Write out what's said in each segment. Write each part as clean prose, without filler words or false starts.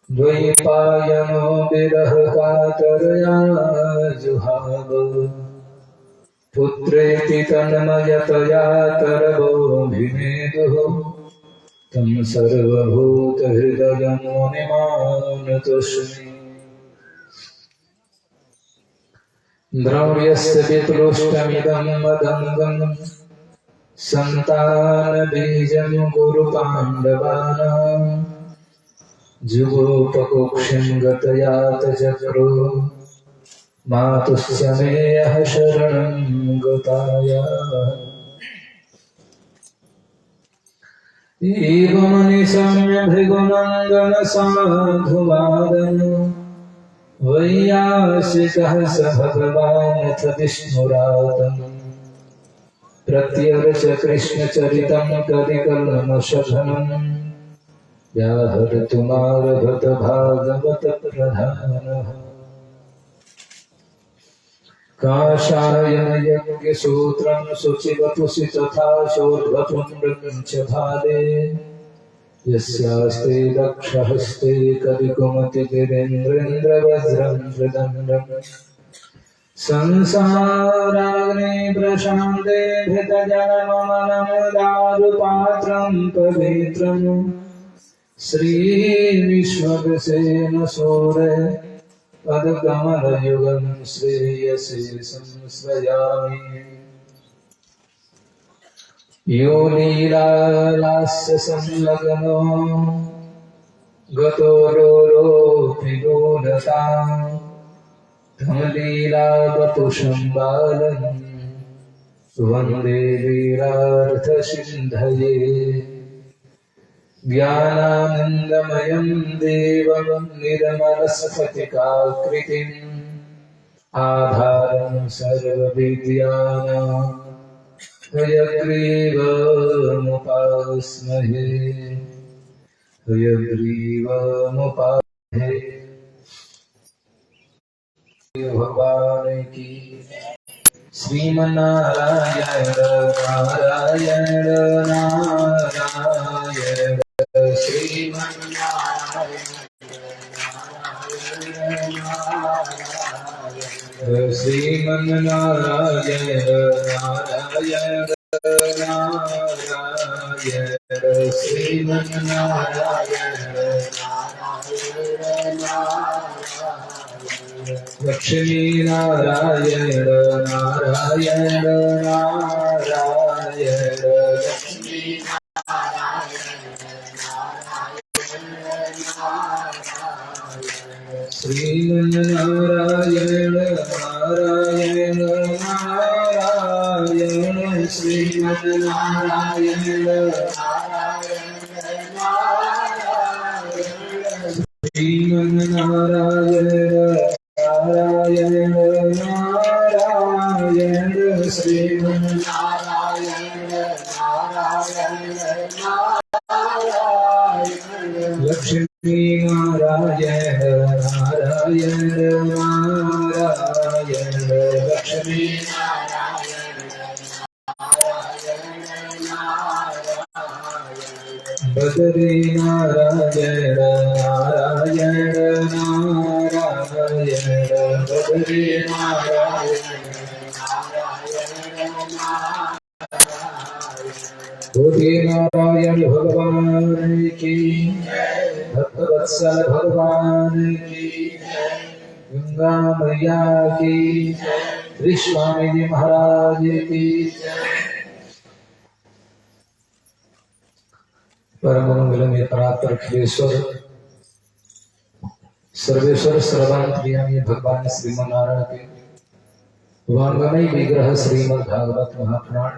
द्वैपायनो विरह कातरया जुहाव पुत्रेति तन्मयतया तरवोऽभिनेदुः तं सर्वभूतहृदयं मुनिमानतोऽस्मि। द्रव्यस्य पितृष्टमिदं मदङ्गं सन्तानबीजं कुरुपाण्डवानां जुगोपकुक्षिं गतयात चक्रो मातुश्च मेयः शरणं गताया। एवमनिशम्य भृगुनन्दन साधुवादन वैयासिकः स भगवानथ विष्णुरादम् प्रत्यर्च कृष्णचरितं कलिकल्मषघनम् व्याहर्तुमारभत भागवत प्रधानः। काषायन यज्ञसूत्रं शुचिवपुषि तथा शोर्ध्वपुण्ड्रं च भाले यस्यास्ते दक्षहस्ते कविकुमति गिरीन्द्रेन्द्रवज्रं त्रिदण्डम् संसाराग्ने प्रशान्ते भृतजनममनं दारुपात्रं पवित्रम् श्रीविश्वक्सेन सूरे पदकमलयुगं श्रेयसे संश्रयामि। यो लीलालास्य संलग्नो गतो रोरोऽपि लोलतां तं लीलावपुषं बालं वन्दे वीरार्थसिन्धये। ज्ञानानन्दमयं देवं निर्मलस्फटिकाकृतिम् आधारं सर्वविद्यानां हयग्रीवमुपास्महे हयग्रीवमुपास्महे। भगवान की श्रीमन्नारायण नारायण नारायण श्रीमन्नारायण श्रीमन्नारायण नारायण नारायण श्रीमन्नारायण लक्ष्मी नारायण नारायण नारायण लक्ष्मी श्रीमन्नारायण नारायण नारायण श्रीमन्नारायण श्रीमन्नारायण नारायण नारायण श्रीमन्नारायण नारायण लक्ष्मी नारायण नारायण नारायण लक्ष्मी बदरी नारायण नारायण नारायण बदरी नारायण बोधि नारायण भगवान की भक्तवत्सल भगवान की गंगा मैया की श्री स्वामी जी महाराज की परम मंगलमय परात्पर अखिलेश्वर सर्वेश्वर सर्वांतर्यामी भगवान श्रीमन्नारायण के वांगमय विग्रह श्रीमद् भागवत महापुराण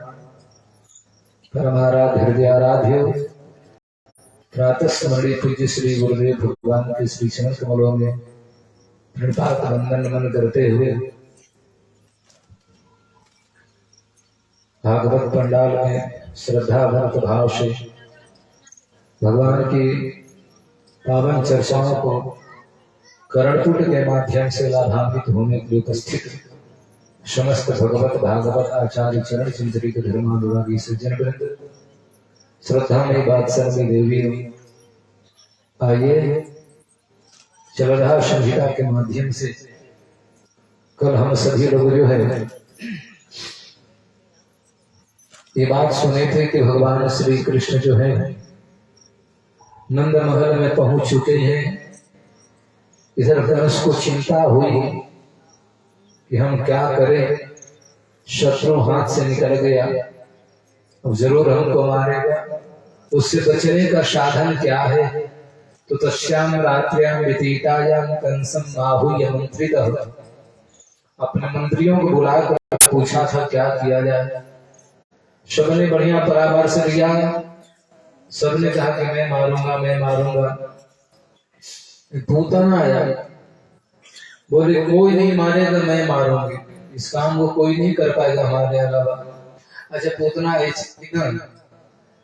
परमाराध्य हृदयाराध्य प्रातः स्मरणीय पूज्य श्री गुरुदेव भगवान के श्री चरण कमलों में प्रणपात वंदन नमन करते हुए भागवत पंडाल में श्रद्धा भक्त भाव से भगवान की पावन चर्चाओं को कर्णपुट के माध्यम से लाभान्वित होने के लिए उपस्थित समस्त भगवत भागवत आचार्य चरण चिंतरित धर्मानुरागी सज्जन वृंद, श्रद्धा में बादशाह देवी, आइए चलरहा संहिता के माध्यम से कल हम सभी लोग जो है ये बात सुने थे कि भगवान श्री कृष्ण जो है नंद महल में पहुंच चुके हैं। इधर कंस को चिंता हुई कि हम क्या करें, शत्रु हाथ से निकल गया, अब जरूर हमको मारेगा, उससे बचने का साधन क्या है। तो तस्याम रात्र्याम व्यतीतायाम कंसम आहूय मंत्रितः, अपने मंत्रियों को बुलाकर पूछा था क्या किया जाए। सबने बढ़िया परामर्श दिया, सबने कहा कि मैं मारूंगा मैं मारूंगा। पूतना आया, बोले कोई नहीं मारेगा मैं मारूंगी, इस काम को कोई नहीं कर पाएगा हमारे अलावा। अच्छा पूतना ऐसी ना,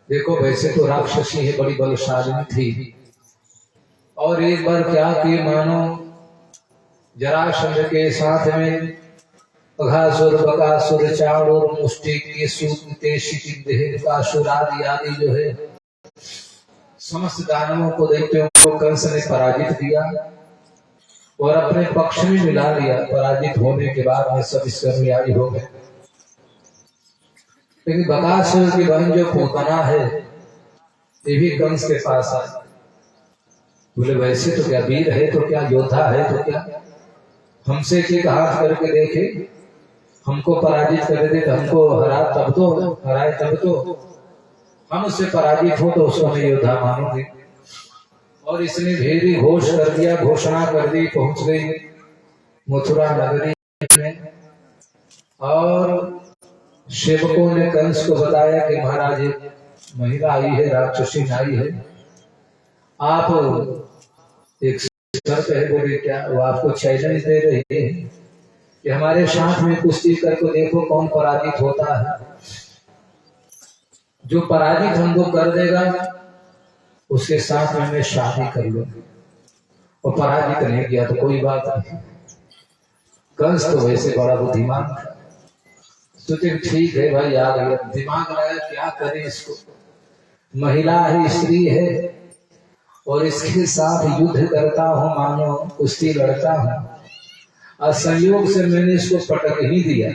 देखो वैसे तो राक्षसी है, बड़ी बलशालिनी थी, और एक बार क्या कि मानो जरासंध के साथ में अघासुर बकासुर चाणूर मुष्टिक आदि आदि जो है समस्त दानवों को दैत्यों को कंस ने पराजित किया और अपने पक्ष में मिला लिया। पराजित होने के बाद में सब इसकर्मियाई हो गए। लेकिन बकासुर की बहन जो पूतना है ये भी कंस के पास आई। बोले वैसे तो क्या वीर है, तो क्या योद्धा है, तो क्या हमसे एक हाथ करके देखे, हमको पराजित कर दे, हमको हराए तब तो हम उससे पराजित हो तो उसको मैं योद्धा मानूंगी। और इसने भेदी घोष कर दिया, घोषणा कर दी, पहुंच गई मथुरा नगरी में। और सेवकों ने कंस को बताया कि महाराज महिला आई है, राक्षसी आई है, आप एक शर्त है। बोले क्या? वो आपको चैलेंज दे रही है कि हमारे साथ में कुश्ती करके देखो कौन पराजित होता है। जो पराजित हमको कर देगा उसके साथ में मैं शादी कर लूंगी, और पराजित नहीं किया तो कोई बात नहीं। कंस तो वैसे बड़ा बुद्धिमान था, सोचे ठीक है भाई, आ गया, दिमाग लगाया क्या करे इसको, महिला है, स्त्री है, और इसके साथ युद्ध करता हूं, मानो कुश्ती लड़ता हूं, और संयोग से मैंने इसको पटक ही दिया,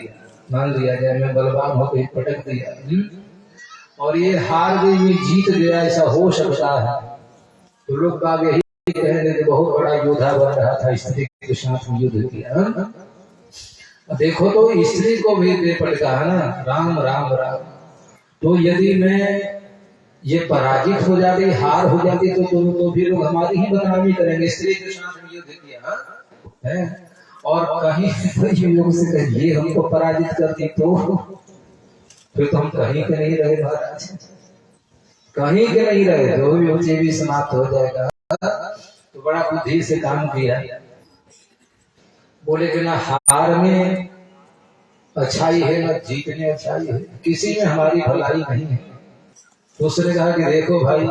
मान लिया जाए मैं बलवान होकर पटक दिया, और ये हार गई, ये जीत गया, ऐसा हो सकता है। तो लोग बाग यही कहेंगे कि बहुत बड़ा योद्धा बन रहा था, स्त्री के साथ युद्ध किया। देखो तो स्त्री को भी दे पटका है ना, राम राम राम। तो यदि मैं ये पराजित हो जाती, हार हो जाती, तो भी लोग हमारी ही बदनामी करेंगे, स्त्री के साथ युद्ध किया है। और कहीं लोग से कहिए हमको पराजित करती तो फिर तो हम कहीं के नहीं रहे महाराज, कहीं के नहीं रहे, जो भी उसे भी समाप्त हो जाएगा। तो बड़ा बुद्धि से काम किया। बोले कि ना हार में अच्छाई है, ना जीत में अच्छाई है, किसी में हमारी भलाई नहीं है। तो उसने कहा कि देखो भाई,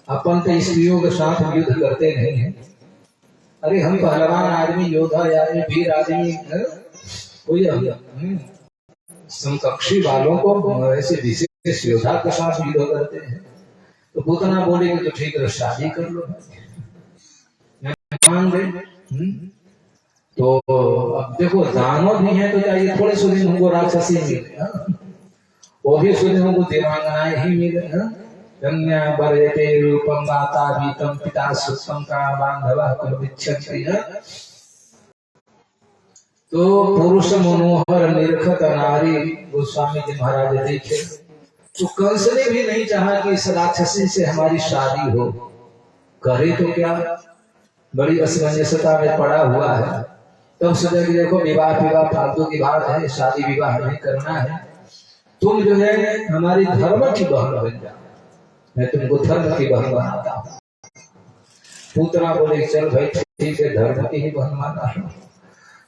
अपन तो स्त्रियों के साथ युद्ध करते नहीं है, अरे हम पहलवान आदमी, योद्धा आदमी, वीर आदमी, कोई समकक्षी वालों को ऐसे विशेष योद्धा के साथ युद्ध करते हैं। तो पूतना बोले तो ठीक है, शादी कर लो, मैं मान गए। तो अब देखो दानव भी है, तो चाहिए थोड़े सुधे हमको राक्षसी मिले, वो भी सुधे हमको देवांगनाएं ही मिले। कन्या बरते रूपम माता बीतम पिता सुतम का बांधवा कर विच्छति है। तो पुरुष मनोहर निरखत नारी, गोस्वामी जी महाराज देखे, तो कंस ने भी नहीं चाहा कि इस राक्षसी से हमारी शादी हो। करे तो क्या, बड़ी असमंजसता में पड़ा हुआ है। तब सोचा कि देखो विवाह फालतू की बात है, शादी विवाह नहीं करना है, तुम जो है हमारी धर्म की बहन बन जाओ, मैं तुमको धर्म की बहन बनाता हूँ। पूतना बोले चल भाई ठीक है, धर्म की ही बहन माना।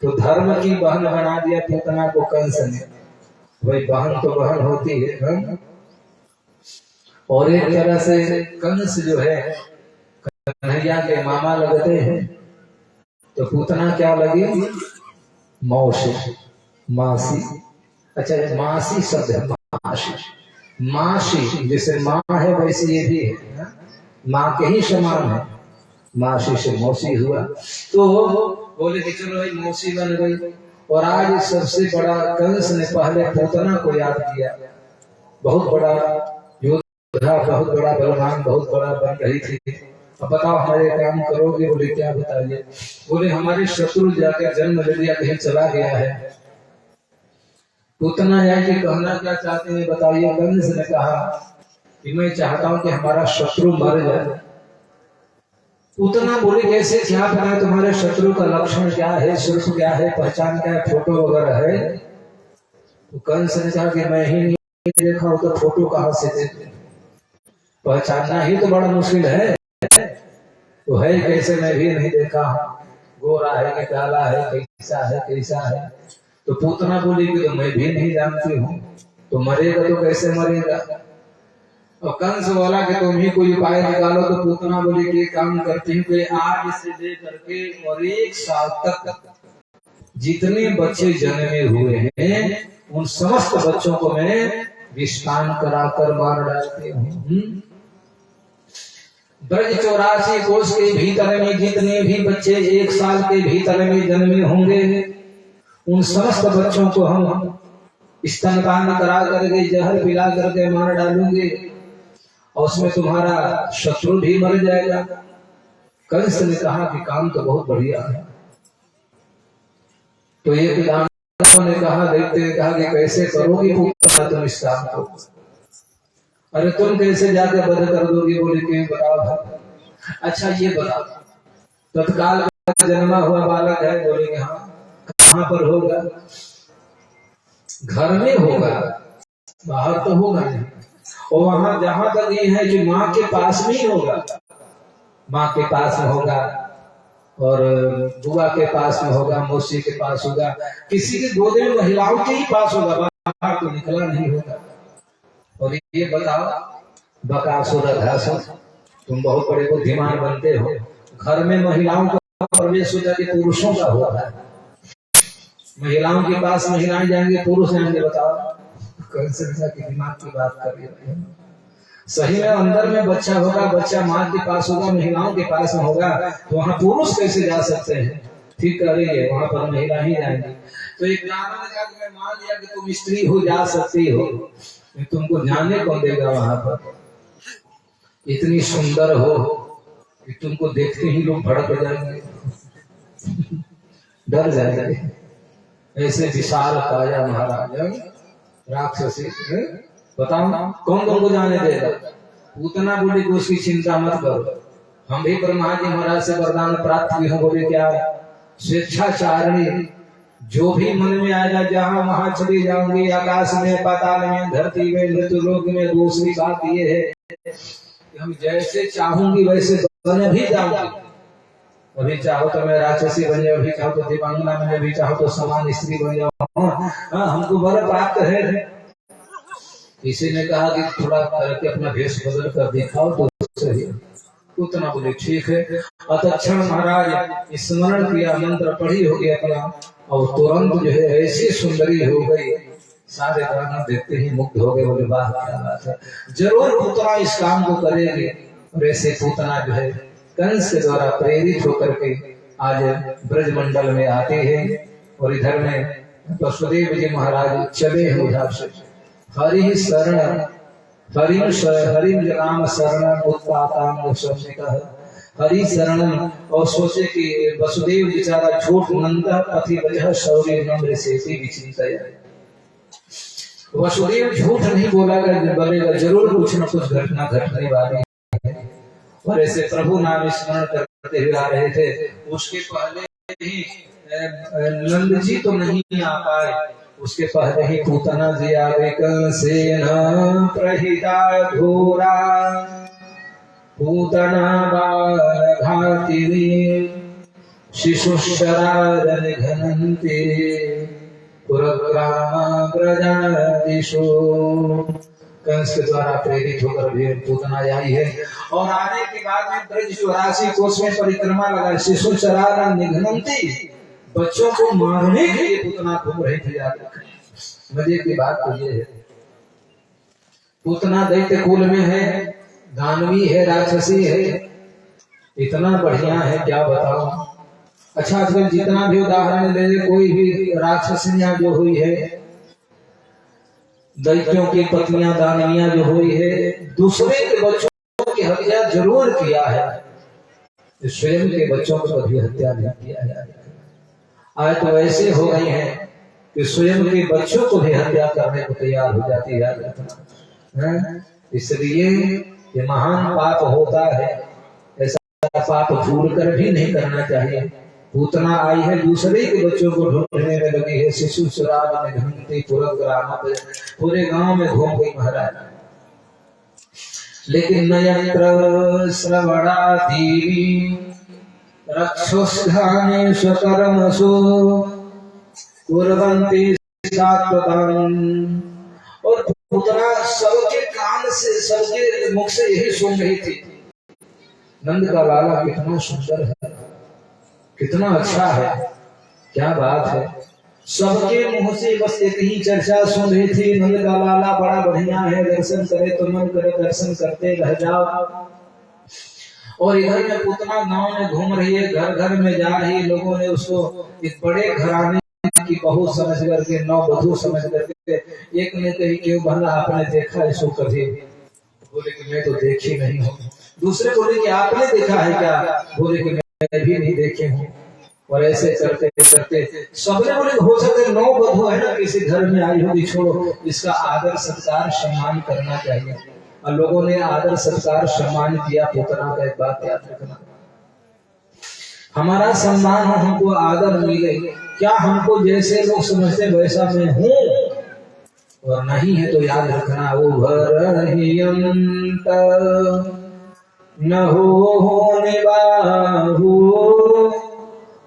तो धर्म की बहन बना दिया पूतना को कंस ने। भाई बहन तो बहन होती है, और एक तरह से कंस जो है कन्हैया के मामा लगते हैं, तो पूतना क्या लगी, मौसी, मासी। अच्छा मासी शब्द है, मासी, जैसे माँ है वैसे ये भी है। माँ के ही समान है। मासी से मौसी हुआ तो बोले कि चलो भाई मौसी बन गई। और आज सबसे बड़ा कंस ने पहले पूतना को याद किया। बहुत बड़ा योद्धा, बहुत बड़ा बलवान, बहुत बड़ा बन रही थी। अब बताओ हमारे काम करोगे? बोले क्या बताइए? बोले हमारे शत्रु जाकर जन्म ले लिया, कहीं चला गया है। पूतना जाके कहना क्या चाहते हैं बताइए? कंस ने कहा कि मैं चाहता हूं कि हमारा शत्रु मर जाए। उतना बोले कैसे, क्या पता है तुम्हारे शत्रु का लक्षण क्या है, स्वरूप क्या है, पहचान क्या है, फोटो वगैरह है? तो कंस ने कहा कि मैं ही नहीं देखा हूं तो फोटो कहां से देखे? पहचानना ही तो बड़ा मुश्किल है। तो है कैसे, मैं भी नहीं देखा, गोरा है कि काला है, कैसा है कैसा है? तो पूतना बोली कि तो मैं भी नहीं जानती हूँ। तो मरेगा तो कैसे मरेगा? और कंस बोला कि तुम ही कोई उपाय निकालो। तो पूतना बोली कि काम करती हूँ कि आज से लेकर के और 1 साल तक जितने बच्चे जन्मे हुए हैं उन समस्त बच्चों को मैं विष्टान कराकर मार डालती हूँ। ब्रज 84 कोष के भीतर में जितने भी बच्चे 1 साल के भीतर में जन्मे होंगे उन समस्त बच्चों को हम स्तनपान करा करके जहर पिला करके मार डालूंगे और उसमें तुम्हारा शत्रु भी मर जाएगा। कंस ने कहा कि काम तो बहुत बढ़िया है। तो एक दानव ने कहा, देखते कहा कि कैसे करोगे पूतना तुम इस काम को? अरे तुम कैसे जाके वध कर दोगे? बोले कि बताओ। अच्छा ये बताओ, तत्काल का जन्मा हुआ बालक है? बोले कि हाँ। कहाँ पर होगा? घर में होगा, बाहर तो होगा नहीं। और वहां जहां तक ये है कि माँ के पास में ही होगा। माँ के पास में होगा और बुआ के पास में होगा, मौसी के पास होगा, किसी के गोद में महिलाओं के ही पास होगा, बाहर तो निकला नहीं होगा। और ये बताओ बकासुर अघासुर, तुम बहुत बड़े बुद्धिमान बनते हो, घर में महिलाओं का प्रवेश होता कि पुरुषों का हुआ है? महिलाओं के पास महिलाएं जाएंगे, पुरुष जाएंगे? बताओ कैसे की दिमाग की बात कर रही है। सही में अंदर में बच्चा होगा, बच्चा माँ के पास होगा, महिलाओं के पास में होगा, तो वहाँ पुरुष कैसे जा सकते हैं? ठीक कर रही है, वहां पर महिला ही जाएंगी। तो एक ब्राह्मण ने कहा कि मैं मान लिया कि तुम स्त्री हो, जा सकती हो, तुमको जाने कौन देगा वहां पर? इतनी सुंदर हो कि तुमको देखते ही लोग भड़क जाएंगे, डर जाएंगे। ऐसे विशाल काया महाराज राक्षसी, बताओ कौन तुमको जाने देगा? उतना बोले कि उसकी चिंता मत करो, हम भी ब्रह्मा जी महाराज से वरदान प्राप्त हुए हैं। बोले क्या? स्वेच्छाचारिणी, जो भी मन में आएगा जहां वहां चली जाऊंगी, आकाश में, पाताल में, धरती में, मृत्युलोक में। दूसरी बात ये है कि हम जैसे चाहूंगी वैसे बन भी जाऊंगी। अभी चाहो तो मैं राक्षसी बन जाऊँ, अभी चाहो तो दिवांगना बन जाऊँ, अभी चाहो तो समान स्त्री बन जाऊँ। हमको वर प्राप्त है। किसी ने कहा कि थोड़ा करके अपना भेष बदल कर दिखाओ तो सही। उतना बोले ठीक है। अतक्षण महाराज स्मरण किया, मंत्र पढ़ी हो गया अपना, और तुरंत जो है ऐसी सुंदरी हो गई, सारे ब्राह्मण देखते ही मुग्ध हो गए। बोले वाह क्या बात है, जरूर पूतना इस काम को करेगी। और ऐसे पूतना जो है कंस के द्वारा प्रेरित होकर के आज ब्रजमंडल में आते हैं। और इधर में वसुदेव जी महाराज चले हैं उधर से। हरि शरण हरि राम शरण उत्पाताम शब्द हरि शरण। और सोचे कि वसुदेव बेचारा झूठ नंदा पति वजह शौर्य नम्र से विचिंतया। वसुदेव झूठ नहीं बोलेगा, जरूर कुछ न कुछ घटना घटने वाली है। और ऐसे प्रभु नाम स्मरण करते हुए आ रहे थे। उसके पहले ही नंद जी तो नहीं आ पाए, उसके पहले ही पूतना जी आ गए। कंसेन प्रहिता घोरा पूतना बालघातिनी शिशुशरारन घनन्ते पुरग्राम ब्रजादिशो। कंस के द्वारा प्रेरित होकर भी पूतना आई है। और आने के बाद में ब्रज 84 कोष में परिक्रमा लगा। शिशुशरारन निघनन्ति, बच्चों को मारने के लिए पूतना घूम रही थी। मजे की बात तो ये है, पूतना दैत्य कुल में है, दानवी है, राक्षसी है, इतना बढ़िया है क्या बताओ। अच्छा आजकल जितना भी उदाहरण ले ले, कोई भी राक्षसियां जो हुई है, दैत्यों की पत्नियां दानवियां जो हुई है, दूसरे के बच्चों की हत्या जरूर किया है, स्वयं के बच्चों को कभी हत्या नहीं किया है। आज तो ऐसे हो गई हैं कि स्वयं के बच्चों को भी हत्या करने को तैयार हो जाती है। इसलिए ये महान पाप होता है, ऐसा पाप भूल कर भी नहीं करना चाहिए। पूतना आई है, दूसरे के बच्चों को ढूंढने में लगी है, शिशु सुराग में ढूंढती पूरे गांव में घूम गई महाराज। लेकिन नयत्र श्रवणादीनि रक्षोस्घाने स्वकर्मसु कुर्वन्ति सात्वतम्। और पूतना सबके कान से, सबके मुख से यही सुन रही थी, नंद का लाला कितना सुंदर है, कितना अच्छा है, क्या बात है। सबके मुंह से बस एक ही चर्चा सुन रही थी, नंद का लाला बड़ा बढ़िया है, दर्शन करे तो मन करे दर्शन करते रह जाओ। और इधर में पूतना गांव में घूम रही है, घर घर में जा रही है, लोगों ने उसको एक बड़े घराने की बहू समझ करके, नववधू समझ करके, एक ने कही क्यों भला आपने देखा इसको कभी? बोले कि मैं तो देखी नहीं हूँ। दूसरे बोले कि आपने देखा है क्या? बोले कि मैं भी नहीं देखे हूँ। और ऐसे करते करते सबने बोले हो सकते नववधू है ना, किसी घर में आई होगी, छोड़ो इसका आदर सत्कार सम्मान करना चाहिए। और लोगों ने आदर सत्कार सम्मान किया पूतना का। एक बात याद रखना, हमारा सम्मान हो, हमको आदर मिले, क्या हमको जैसे लोग समझते वैसा मैं हूँ, और नहीं है तो याद रखना उभरहियंत न हो निबाहु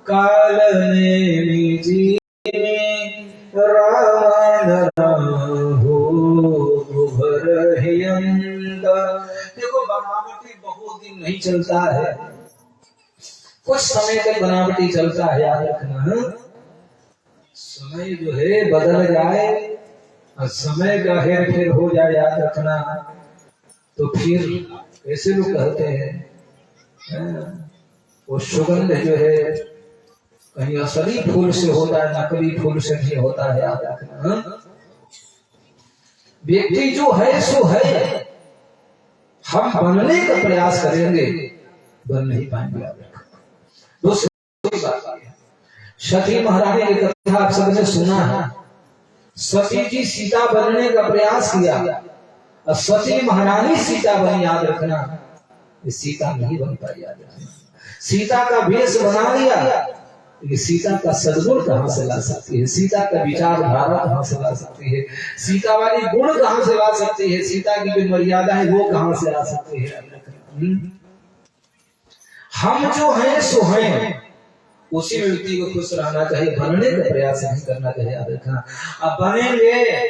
काल ने जी रावण राहु उभरहियंत। देखो बनावटी बहुत दिन नहीं चलता है, कुछ समय तक बनावटी चलता है, याद रखना। समय जो है बदल जाए और समय का हेर फेर हो जाए, याद रखना, तो फिर ऐसे लोग कहते हैं वो सुगंध जो है कहीं असली फूल से होता है, नकली फूल से नहीं होता है, याद रखना। व्यक्ति जो है सो है, हम बनने का प्रयास करेंगे, बन नहीं पाएंगे, याद रखना। दूसरी बात, सती महारानी की कथा आप सबने सुना है। सती जी सीता बनने का प्रयास किया और सती महारानी सीता बनी, याद रखना। सीता नहीं बन पाई, याद रखना। सीता का वेश बना लिया, लेकिन सीता का सद्गुण कहां से ला सकती है? सीता का विचारधारा कहां से ला सकती है? सीता वाली गुण कहां से ला सकती है? सीता की जो मर्यादा है वो कहां से ला सकती है? हम जो हैं सो हैं, उसी व्यक्ति को खुश रहना चाहिए, बनने का प्रयास नहीं करना चाहिए, याद रखना। अब बनेंगे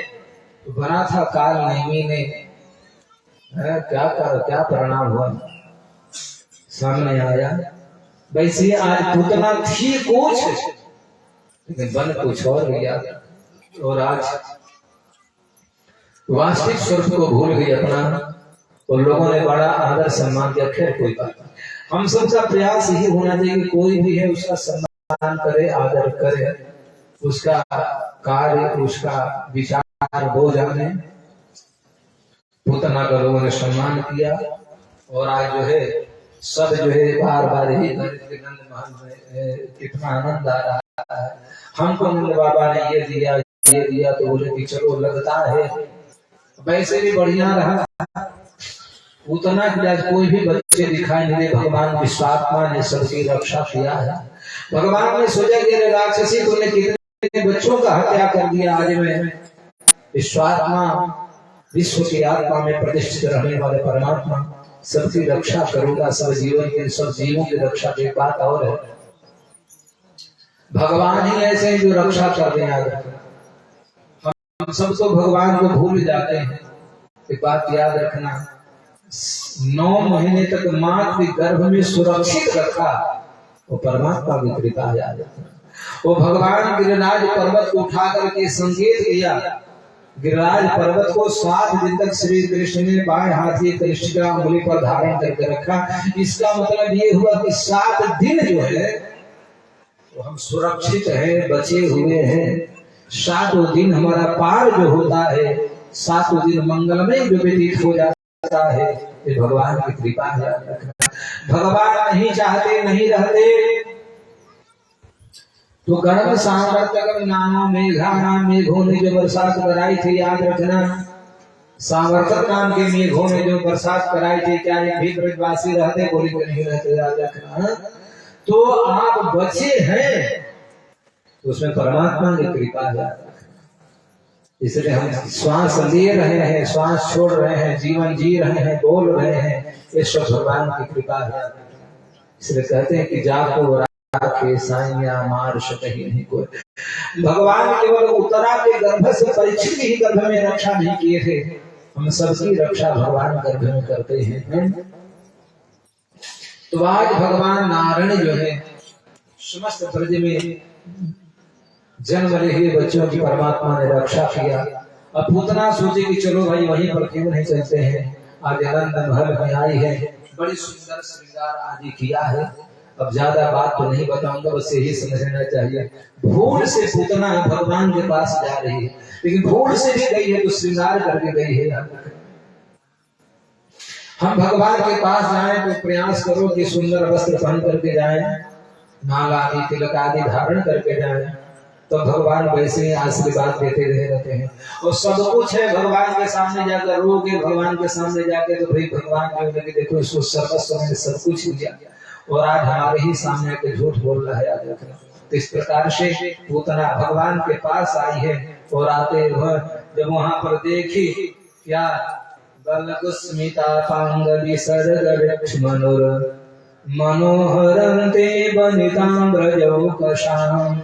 तो बना था काल नैमी ने, क्या परिणाम हुआ सामने आया। वैसे आज पूतना थी कुछ, लेकिन बन कुछ और गया, और आज वास्तविक स्वरूप को भूल गई अपना, और लोगों ने बड़ा आदर सम्मान किया। खैर कोई बात नहीं, हम सबका प्रयास यही होना चाहिए कि कोई भी है उसका सम्मान करे, आदर करे, उसका कार्य, उसका विचार हो जाने। पूतना का लोगों ने सम्मान किया, और आज जो है सब जो है बार बार ही नंद महल में कितना आनंद आ रहा है। हमको नंद बाबा ने ये दिया तो बोले कि चलो लगता है वैसे भी बढ़िया रहा। उतना कि आज कोई भी बच्चे दिखाई नहीं दे, भगवान विश्वात्मा ने सबकी रक्षा किया है। भगवान ने सोचा कि राक्षसी तुमने कितने बच्चों का हत्या कर दिया, आज में विश्वात्मा विश्व की आत्मा में प्रतिष्ठित रहने वाले परमात्मा सबकी रक्षा करूंगा, सब जीवों की रक्षा की बात और है। भगवान ही ऐसे हैं जो रक्षा कर रहे हैं। हम सब तो भगवान को भूल जाते हैं। एक बात याद रखना, 9 महीने तक मां के गर्भ में सुरक्षित रखा वो परमात्मा की कृपा, याद रखना। वो भगवान गिरिराज पर्वत को उठा करके संकेत दिया गिरिराज पर्वत को 7 दिन तक श्री कृष्ण ने बाएं हाथ की कनिष्ठिका अंगुली पर धारण करके रखा। इसका मतलब ये हुआ कि 7 दिन जो है तो हम सुरक्षित हैं, बचे हुए हैं। 7 दिन हमारा पार जो होता है, 7 दिन मंगलमय जो व्यतीत हो जाता है, ये भगवान की कृपा है। भगवान नहीं चाहते नहीं रहते तो गणम सामर्थ्य नाम मेघा नाम मेघों ने जो बरसात कराई थी, याद रखना। सामर्थक नाम के मेघों ने जो बरसात कराई थी, क्या एक भी ब्रजवासी रहते, बोली को नहीं रहते, याद रखना। तो आप बचे हैं तो उसमें परमात्मा की कृपा है। इसलिए हम श्वास ले रहे हैं, श्वास छोड़ रहे हैं, जीवन जी रहे हैं, बोल रहे हैं, ये सब भगवान की कृपा है। इसलिए कहते हैं कि जाको के साइया मार सकही नहीं कोई। भगवान केवल उत्तरा के गर्भ से परीक्षित ही गर्भ में रक्षा नहीं किए थे, हम सबकी रक्षा भगवान गर्भ में करते हैं। तो आज भगवान नारायण जो है समस्त ब्रज में जन्म रहे बच्चों की परमात्मा ने रक्षा किया। अब पूतना सोचे कि चलो भाई वहीं पर क्यों नहीं चलते हैं। आज आनंद महल में आई है, बड़ी सुंदर श्रृंगार आदि किया है। अब ज्यादा बात तो नहीं बताऊंगा, बस यही समझना चाहिए। भूल से पूतना भगवान के पास जा रही है, लेकिन भूल से भी गई है तो श्रृंगार करके गई है। हम भगवान के पास जाएं तो प्रयास करो कि सुंदर वस्त्र पहन करके जाएं, नाग आदि तिलक आदि धारण करके जाएं, तो भगवान वैसे ही आशीर्वाद देते रहते हैं। और सब कुछ है भगवान के सामने जाकर रोगे, भगवान के सामने जाके तो भाई भगवान बोलेंगे देखो इसको सर्वस्व मैंने सब कुछ दिया, और आज हमारे ही सामने आके झूठ बोल रहा है। आज रखना तो इस प्रकार से पूतना भगवान के पास आई है, और आते हुए जब वहां पर देखी क्या बलकुस्मिता पांगली सरगक्ष मनोर मनोहरंते बनितां ब्रजौकशाम।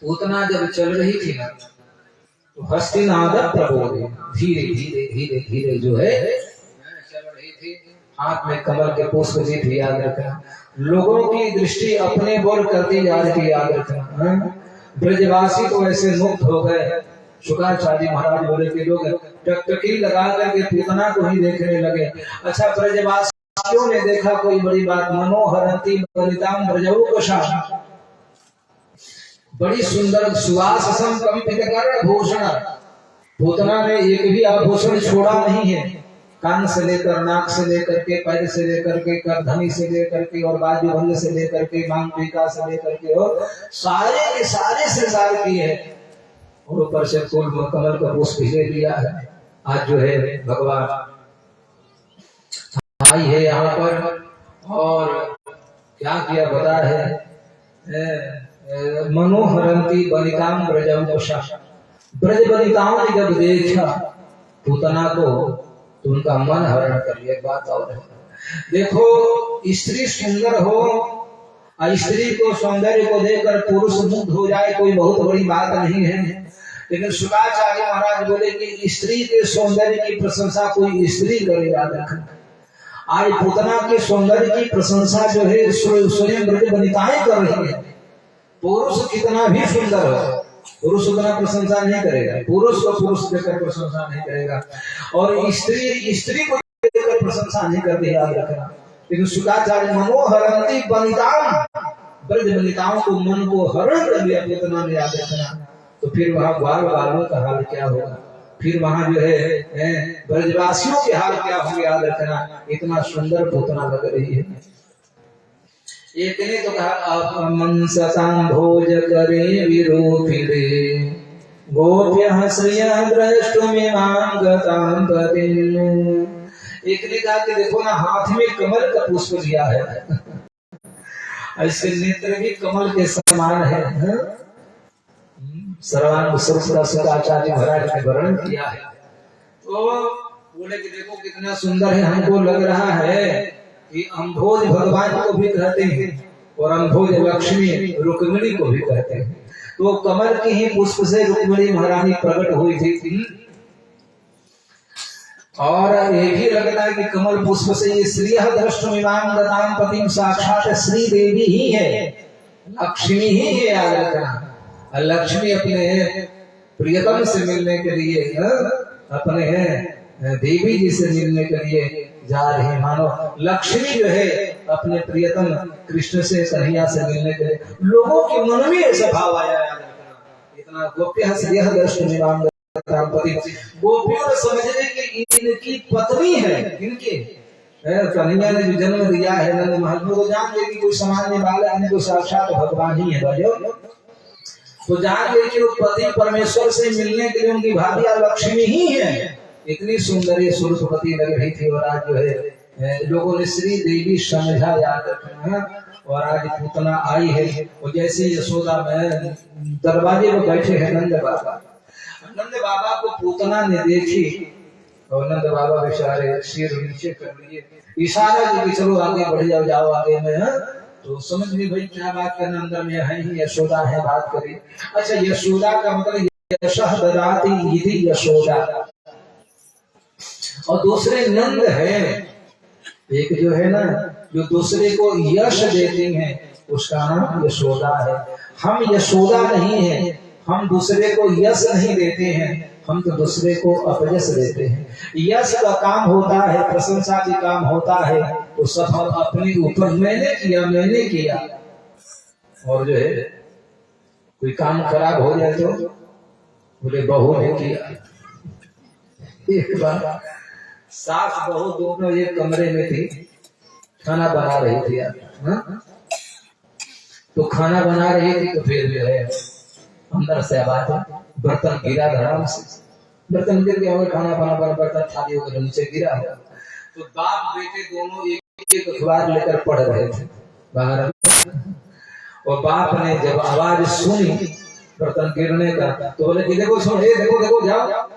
पूतना जब चल रही थी ना तो हस्तिनाद प्रबोधे, धीरे धीरे धीरे धीरे जो है चल रही थी। हाथ में कमल के पुष्प जी थी, याद रखना। लोगों की दृष्टि अपने बोल करती जा रही थी, याद रखना। ब्रजवासी तो ऐसे मुक्त हो गए। शुक्राचार्य महाराज बोले कि लोग टकटकी लगा करके पूतना को ही देखने लगे। अच्छा, ब्रजवासियों ने देखा कोई बड़ी बात, मनोहरंती बलिताम ब्रजौकशाम, बड़ी सुंदर सुवास संकंपित कर भूषण। पूतना ने एक भी आभूषण छोड़ा नहीं है, कान से लेकर नाक से लेकर के पैर से लेकर के करधनी से लेकर के और बाजूबंद से लेकर के मांग टीका से लेकर के और सारे के सारे श्रृंगार किए हैं, और ऊपर से फूल कमल का पुष्प ले लिया है। आज जो है भगवान आई है यहाँ पर, और क्या किया बता है, मनोहरंती बलिताम ब्रजौकशा। ब्रज बलिताओं ने जब देखा पूतना को तो उनका मन हरण कर लिया। एक बात और है, देखो स्त्री सुंदर हो और स्त्री को सौंदर्य को देखकर पुरुष मुग्ध हो जाए, कोई बहुत बड़ी बात नहीं है। लेकिन शुक्राचार्य महाराज बोले कि स्त्री के सौंदर्य की प्रशंसा कोई स्त्री करे, याद रखना। आज पूतना के सौंदर्य की प्रशंसा जो है स्वयं ब्रज बनिताएं कर रही है। पुरुष कितना भी सुंदर हो, पुरुष उतना प्रशंसा नहीं करेगा, पुरुष को पुरुष देखकर प्रशंसा नहीं करेगा, और स्त्री स्त्री को देखकर प्रशंसा नहीं करती, याद रखना। लेकिन शुक्राचार्य मनोहरंती बलिताम, ब्रज बलिताओं को मन को हरण कर लिया पूतना ने, याद रखना। तो फिर वहां ग्वाल वालों का हाल क्या होगा, फिर वहां जो है ब्रजवासियों के हाल क्या होंगे, याद रखना। इतना सुंदर पूतना लग रही है। एक ने तो कहा मनसतां भोज करे विरूपिरे गोप्यः श्रियः द्रष्टुमिमां गतां पतिम्। एक ने कहा कि देखो ना, हाथ में कमल का पुष्प लिया है, इसके नेत्र भी कमल के समान है। सर्वांग शुक्राचार्य महाराज ने वर्णन किया है। तो बोले कि देखो कितना सुंदर है, हमको लग रहा है कि अम्भोज भगवान को भी कहते हैं और अम्भोज लक्ष्मी रुक्मिणी को भी कहते हैं। तो कमल के ही पुष्प से रुक्मिणी महारानी प्रकट हुई थी। और ये भी लगता है कि कमल पुष्प से ये श्रीयः द्रष्टुमिमां गतां पतिं, साक्षात श्री देवी ही है, लक्ष्मी ही है, याद रखना। लक्ष्मी अपने प्रियतम से मिलने के लिए अपने देवी जी से मिलने के लिए जा रहे। मानो लक्ष्मी जो है अपने प्रियतम कृष्ण से कन्हैया से मिलने के लिए, लोगों के मन में ऐसा भाव आया। इतना गोप्य दर्शन गोपियों ने समझने कि इनकी पत्नी है, इनके कन्हैया ने जो जन्म दिया है नंद महात्मा को जान ले कि कोई सामान्य बालक नहीं, कोई साक्षात भगवान ही है। तो जान ले कि वो पति परमेश्वर से मिलने के लिए उनकी भाभी लक्ष्मी ही है। इतनी सुंदर ये स्वरूपवती लग रही थी। और आज जो है लोगों ने श्री देवी समझा याद रखना। और आज पूतना आई है, और जैसे यशोदा में दरवाजे पर बैठे हैं नंद बाबा को पूतना ने देखी, और नंद बाबा बेचारे सिर नीचे कर लिए, इशारा की चलो आगे बढ़ जाओ, जाओ आगे में। तो समझ नहीं भाई क्या बात करना, अंदर में है ही यशोदा है, बात करी। अच्छा, यशोदा का मतलब यशः ददाति इति यशोदा, और दूसरे नंद है। एक जो है ना जो दूसरे को यश देती हैं उसका नाम यशोदा है। हम यशोदा नहीं है, हम दूसरे को यश नहीं देते हैं, हम तो दूसरे को अपयश देते हैं। यश का काम होता है, प्रशंसा का काम होता है, तो सब हम अपने ऊपर मैंने किया। और जो है कोई काम खराब हो जाए तो बोले बहू ने किया। एक बार सास बहू दोनों एक कमरे में थी, खाना बना रही थी यार। तो खाना बना रही थी तो फिर जो है अंदर से आवाज, बर्तन गिरा धड़ाम से, बर्तन गिर गया, खाना बना बर्तन थाली होकर नीचे गिरा। तो बाप बेटे दोनों एक अखबार लेकर पढ़ रहे थे बाहर, और बाप ने जब आवाज सुनी बर्तन गिरने का तो बोले कि देखो सुन, देखो देखो जाओ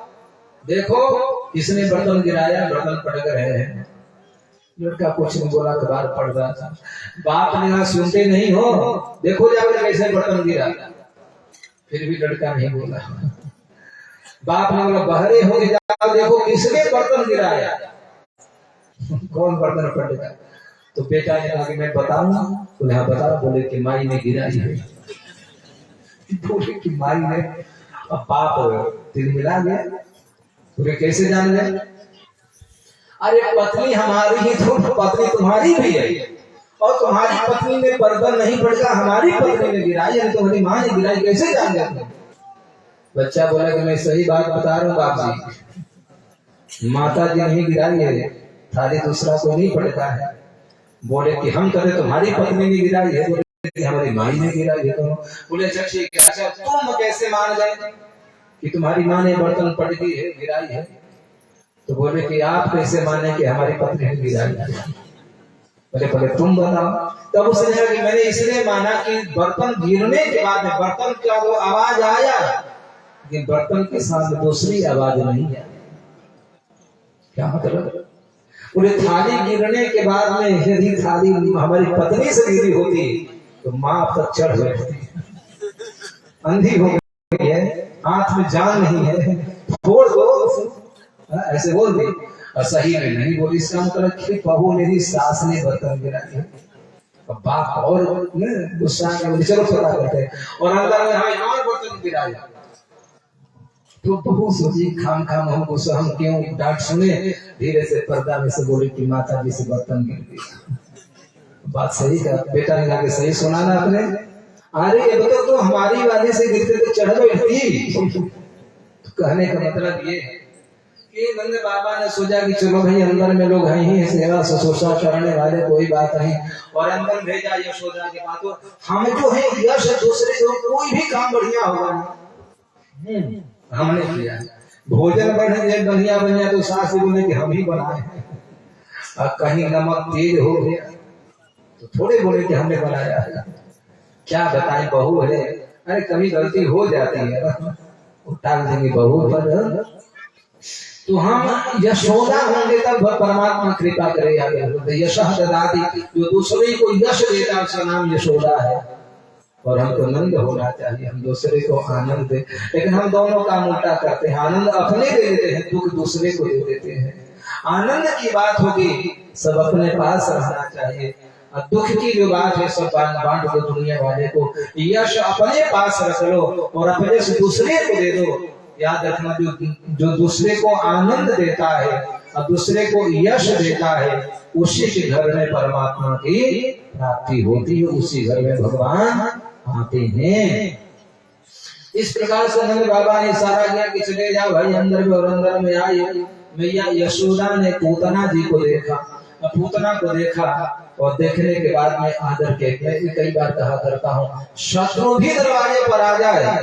देखो किसने बर्तन गिराया, बर्तन पटक रहे हैं। लड़का कुछ नहीं बोला, अखबार पढ़ रहा था। बाप ने कहा सुनते नहीं हो, देखो जाओ कैसे बर्तन गिरा। फिर भी लड़का नहीं बोला। बाप ने बोला बहरे हो जाओ देखो किसने बर्तन गिराया, कौन बर्तन पटका। तो बेटा ने कहा कि मैं बताऊंगा। तो यहाँ बता, बोले कि माई ने गिराई है। बोले कि माई ने। अब बाप तिल मिला गया, बोले कैसे जान गए। अरे पत्नी हमारी ही तो पत्नी तुम्हारी भी है, और तुम्हारी पत्नी ने बर्तन नहीं पटका, हमारी पत्नी ने गिराई है, तुम्हारी माँ ने गिराई, कैसे जान गए। बच्चा बोला कि मैं सही बात बता रहा हूँ बाप जी, माता जी नहीं गिराई है, थाली दूसरा को नहीं पटका है। बोले कि हम कहे तुम्हारी पत्नी ने गिराई है, बोले कि हमारी माँ ने गिराई है। बोले अच्छा ठीक है, अच्छा तुम कैसे मान गए कि तुम्हारी माँ ने बर्तन पटकी है, गिराई है। तो बोले कि आप कैसे माने कि हमारी पत्नी ने गिराई है। बोले पहले तुम बताओ। तब उसने कहा कि मैंने इसलिए माना कि बर्तन गिरने के बाद में बर्तन का वो आवाज आया, लेकिन बर्तन के साथ दूसरी आवाज नहीं है। क्या मतलब। बोले थाली गिरने के बाद में यदि थाली हमारी पत्नी से गिरी होती तो माँ अब तक चढ़ बैठती, अंधी हो गई है, हाथ में जान नहीं है, छोड़ दो, ऐसे बोल दी। और सही में नहीं बोली, इसका मतलब कि बहू ने ही सास ने बर्तन गिरा दिया। अब बाप और गुस्सा में चलो पता करते हैं, और अंदर में हमें और बर्तन गिराया। तो बहू सोची खाम हम गुस्सा, हम क्यों डांट सुने। धीरे से पर्दा में से बोली कि माता जी से बर्तन गिर गया। बात सही का बेटा ने लाके सही सुना ना आपने। अरे ये तो हमारी वाली से गिरते तो चढ़ बैठती। तो कहने का मतलब ये कि नंद बाबा ने सोचा कि चलो भाई अंदर में लोग हैं ही, सेवा शुश्रूषा करने वाले, कोई बात नहीं। और अंदर भेजा यशोदा के पास। तो हम जो है यश दूसरे को कोई भी काम बढ़िया होगा हमने किया। भोजन बढ़िया बन जाए तो सास बोले कि हम ही बनाए, और कहीं नमक तेज हो गया तो थोड़े बोले कि हमने बनाया है। क्या बताएं, बहू है, अरे कभी गलती हो जाती है, टाल देंगे बहू पर। तो हम यशोदा होंगे तब परमात्मा कृपा करेगा। यशः ददाति, जो दूसरे को यश देता उसका नाम यशोदा है। और हमको नंद होना चाहिए, हम दूसरे को आनंद दे। लेकिन हम दोनों काम उल्टा करते हैं, आनंद अपने दे देते हैं, दुख दूसरे को दे देते हैं। आनंद की बात होगी सब अपने पास रहना चाहिए, और दुख की जो बात है सब बांट दो दुनिया वाले को। यश अपने पास रख लो और अपने से दूसरे को दे दो, याद रखना, जो दूसरे को आनंद देता है और दूसरे को यश देता है, उसी के घर में परमात्मा की प्राप्ति होती है, उसी घर में भगवान आते हैं। इस प्रकार से नंद बाबा ने इशारा किया कि चले जाओ भाई अंदर में, और अंदर में आए। मैया यशोदा ने पूतना जी को देखा, पूतना को देखा, और देखने के बाद में आदर के, मैं कई बार कहा करता हूँ, शत्रु भी दरवाजे पर आ जाए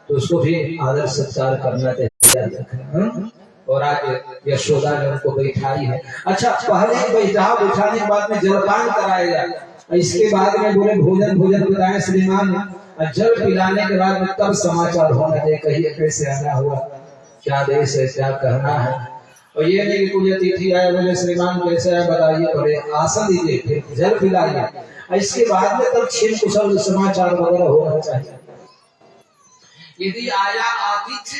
तो उसको भी आदर सत्कार करना चाहिए। और आज यशोदा ने उनको बैठाई है। अच्छा, पहले बैठाने के बाद में जलपान कराएगा, इसके बाद में बोले भोजन कराए श्रीमान, जल पिलाने के बाद में तब समाचार होना चाहिए, कहिए कैसे आना हुआ, क्या देश है, क्या कहना है। और ये नहीं कि कोई अतिथि आए बोले श्रीमान कैसे आए बताइए, बोले आसन दीजिए, फिर जल पिलाइए, इसके बाद में तब छीन कुशल समाचार वगैरह होना चाहिए। यदि आया आतिथ्य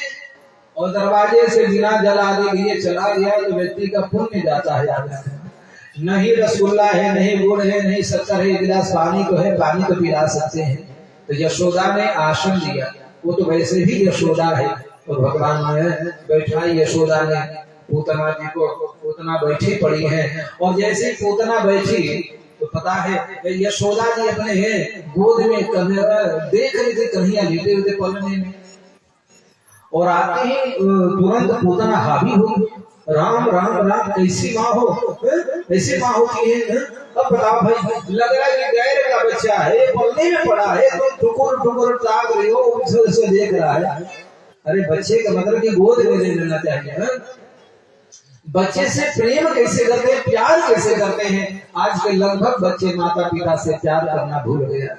और दरवाजे से बिना जल आदि दिए चला गया तो व्यक्ति का पुण्य जाता है। नहीं रसगुल्ला है, नहीं गुड़ है, नहीं शक्कर है, गिलास पानी तो है, पानी तो पिला सकते हैं। तो यशोदा ने आसन दिया, वो तो वैसे भी यशोदा है, और भगवान ने बैठाई यशोदा ने पूतना जी को। पूतना बैठी पड़ी है, और जैसे पूतना बैठी तो पता है यशोदा जी अपने है गोद में देख रहे थे कन्हैया लेटे हुए पलने में, और आते ही तुरंत पूतना हावी हो, राम राम राम कैसी माँ हो, ऐसी माँ होती है। अब बताओ भाई, लग रहा है कि गैर का बच्चा है, पलने में पड़ा है, तो टुकुर टुकुर ताक रही हो, उसे देख रहा है। अरे बच्चे का मतलब कि गोद में ले लेना चाहिए है? बच्चे से प्रेम कैसे करते हैं, प्यार कैसे करते हैं। आज के लगभग बच्चे माता पिता से प्यार करना भूल गया।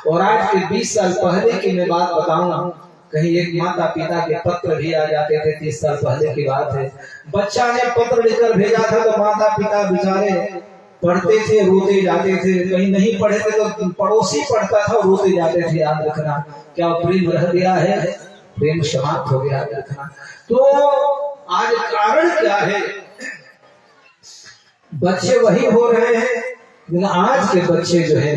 और आज के 20 साल पहले की मैं बात बताऊं, कहीं एक माता पिता के पत्र भी आ जाते थे, 30 साल पहले की बात है। बच्चा ने पत्र लिखकर भेजा था तो माता पिता बेचारे पढ़ते थे, रोते जाते थे, कहीं नहीं पढ़े थे तो पड़ोसी पढ़ता था, रोते जाते थे। याद रखना, क्या प्रेम रह गया है, प्रेम समाप्त हो गया। याद रखना। तो आज कारण क्या है, बच्चे वही हो रहे हैं। आज के बच्चे जो है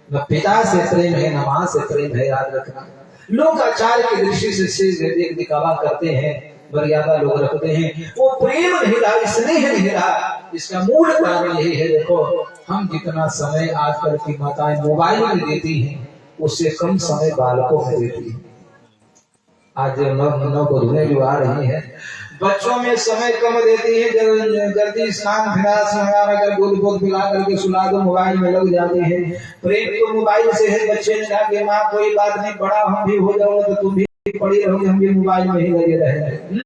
न पिता से प्रेम है, न माँ से प्रेम है। याद रखना, लोग आचार की दृष्टि से देख दिखावा करते हैं, मर्यादा लोग रखते हैं, वो प्रेम नहीं रहा, स्नेह नहीं रहा। इसका मूल कारण यही है। देखो, हम जितना समय आजकल की माताएं मोबाइल में देती हैं, उससे कम समय बालकों में देती है। आज नौ को धुने जो आ रही है, बच्चों में समय कम देती है, जल्दी स्नान कर दूध पिला करके सुला दो, मोबाइल में लग जाते हैं। प्रेम तो मोबाइल से है। बच्चे ने कहा कि माँ कोई बात नहीं, बड़ा हम भी हो जाओगे तो तुम भी पड़ी रहोगे, हम भी मोबाइल में ही लगे रहे।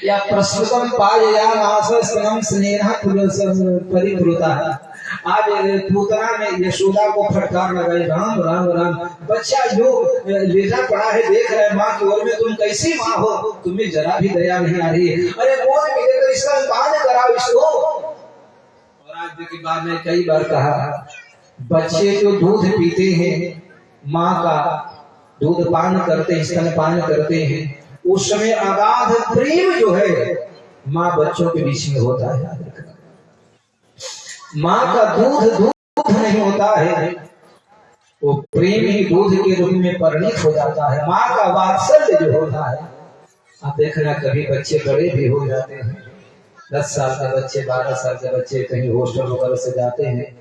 या प्रस्तुतम पाययामासस्तनम स्नेहा परिप्लुता। आज पूतना ने यशोदा को फटकार लगाई, राम राम राम। बच्चा जो लेटा पड़ा है देख रहा है माँ की ओर में, तुम कैसी माँ हो, तुम्हें जरा भी दया नहीं आ रही है। अरे कौन मिलेगा, इसका पान कराओ इसको। और आज के बाद में कई बार कहा, बच्चे जो दूध पीते हैं, माँ का दूध पान करते हैं, स्तनपान करते हैं, उस समय अगाध प्रेम जो है माँ बच्चों के बीच में होता है। याद रखना, माँ का दूध नहीं होता है, वो प्रेम ही दूध के रूप में परिणित हो जाता है। माँ का वात्सल्य जो होता है, आप देखना कभी बच्चे बड़े भी हो जाते हैं, 10 साल के बच्चे, 12 साल के बच्चे कहीं हॉस्टल वगैरह से जाते हैं,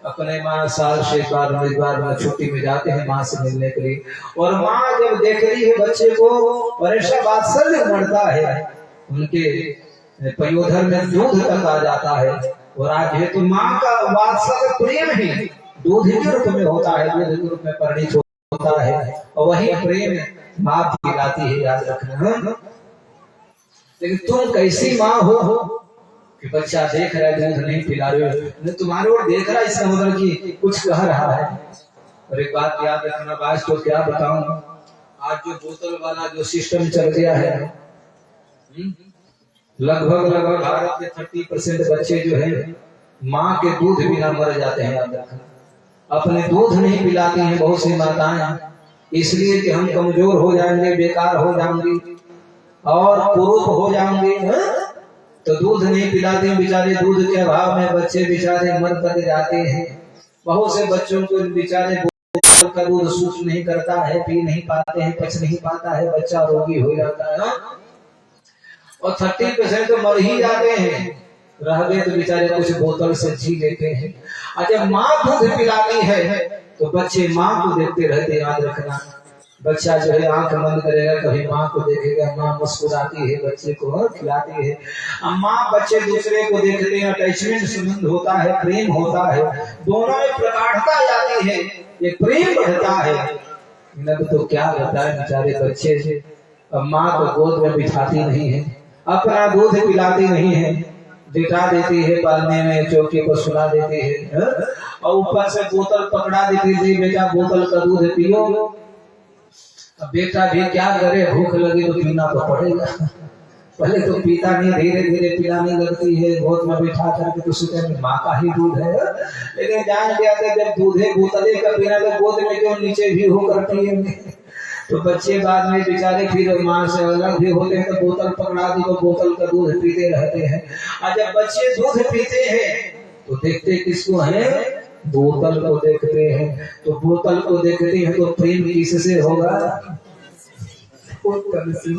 अपने माँ साल से एक बार छुट्टी में जाते हैं माँ से मिलने के लिए, और माँ जब देख रही है बच्चे को, और ऐसा वात्सल्य बढ़ता है, उनके पयोधर में दूध तक आ जाता है। और आज है तो माँ का वात्सल्य प्रेम ही दूध के रूप में होता है, दूध के रूप में परिणित होता है, और वही प्रेम माँ पिलाती है। याद रखना। लेकिन तुम कैसी माँ हो कि बच्चा देख रहा है दूध नहीं पिला रहे हो, तुम्हारे ओर देख रहा है, इसका मतलब कि कुछ कह रहा है। और एक बात याद रखना, बात तो क्या बताऊं, आज जो बोतल वाला जो सिस्टम चल गया है, लगभग भारत में 30% बच्चे जो है माँ के दूध बिना मर जाते हैं। याद रखना, अपने दूध नहीं पिलाती हैं बहुत सी माताएं, इसलिए कि हम कमजोर हो जाएंगे, बेकार हो जाएंगे और कुरूप हो जाएंगे, तो दूध नहीं पिलाते बेचारे। दूध के अभाव में बच्चे बेचारे मर कर जाते हैं। बहुत से बच्चों को बेचारे बोतल का दूध सूट नहीं करता है, पी नहीं पाते हैं, पच नहीं पाता है, बच्चा रोगी हो जाता है और 30% तो मर ही जाते हैं। रह गए तो बेचारे कुछ बोतल से जी लेते हैं। और जब माँ दूध पिलाती है तो बच्चे माँ को देखते रहते। याद रखना, बच्चा जो है आंख बंद करेगा, कभी माँ को देखेगा, माँ मुस्कुराती है, बच्चे को खिलाती है। माँ बच्चे दूसरे को देखते हैं, अटैचमेंट संबंध होता है, प्रेम होता है, दोनों में प्रगाढ़ता जाती है, ये प्रेम बढ़ता है। अब तो क्या रहता है बेचारे बच्चे से, अब माँ तो गोद में बिठाती नहीं है, अपना दूध पिलाती नहीं है, लिटा देती है पालने में, चौकी पर सुला देती है और ऊपर से बोतल पकड़ा देती है, बेटा बोतल का दूध पियो। अब बेटा भी क्या करे, भूख लगी तो पीना तो पड़ेगा। पहले तो पीता नहीं, धीरे धीरे पिलाने लगती है, गोद में बिठा करके तो सोचते माँ का ही दूध है। लेकिन जान गया था जब दूधे बोतले का पीना तो गोद में क्यों नीचे भी हो करती है। तो बच्चे बाद में बेचारे फिर माँ से अलग भी होते हैं, तो बोतल पकड़ा दी तो बोतल का दूध पीते रहते हैं। और जब बच्चे दूध पीते हैं तो देखते किसको है, बोतल को देखते हैं। तो बोतल को देखते हैं तो प्रेम किससे होगा, बोतल से।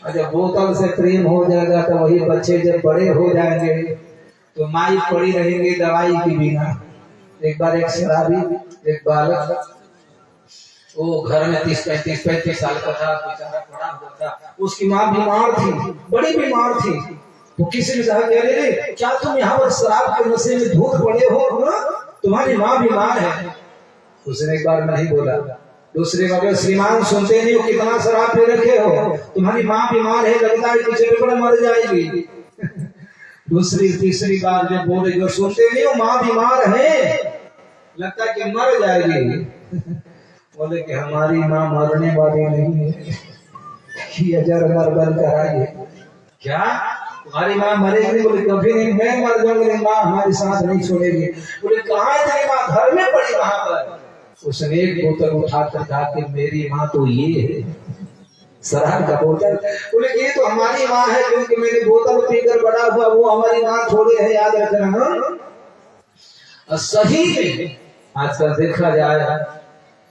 और जब बोतल से प्रेम हो जाएगा तो वही बच्चे जब बड़े हो जाएंगे तो माई पड़ी रहेंगी दवाई के बिना। एक बार एक शराबी, एक बालक, वो घर में 30-35 साल का था, बेचारा पड़ा हुआ था, उसकी माँ बीमार थी, बड़ी बीमार थी। तो किसी ने कहा, अरे क्या तुम यहाँ पर शराब के नशे में धूत पड़े हो, तुम्हारी माँ बीमार है। उसने एक बार नहीं बोला, दूसरे बार, श्रीमान सुनते नहीं हो, कितना शराब पे रखे हो, तुम्हारी माँ बीमार है, लगता है किसी पे मर जाएगी। दूसरी तीसरी बार जब बोले, जो सुनते नहीं हो, माँ बीमार है, लगता है कि मर जाएगी। बोले कि हमारी माँ मरने वाली नहीं है, अजर मर बन कर आई है। क्या तुम्हारी माँ मरेगी? बोले कभी नहीं, मैं मर जाऊंगी, माँ हमारे साथ नहीं छोड़ेगी। बोले कहाँ है तेरी माँ? घर में पड़ी वहां पर। उसने एक बोतल उठाकर कहा कि मेरी माँ तो ये है, शराब का बोतल। बोले ये तो हमारी माँ है, क्योंकि मेरी बोतल पीकर बड़ा हुआ, वो हमारी माँ थोड़ी है, याद रखना। सही में आजकल देखा जाए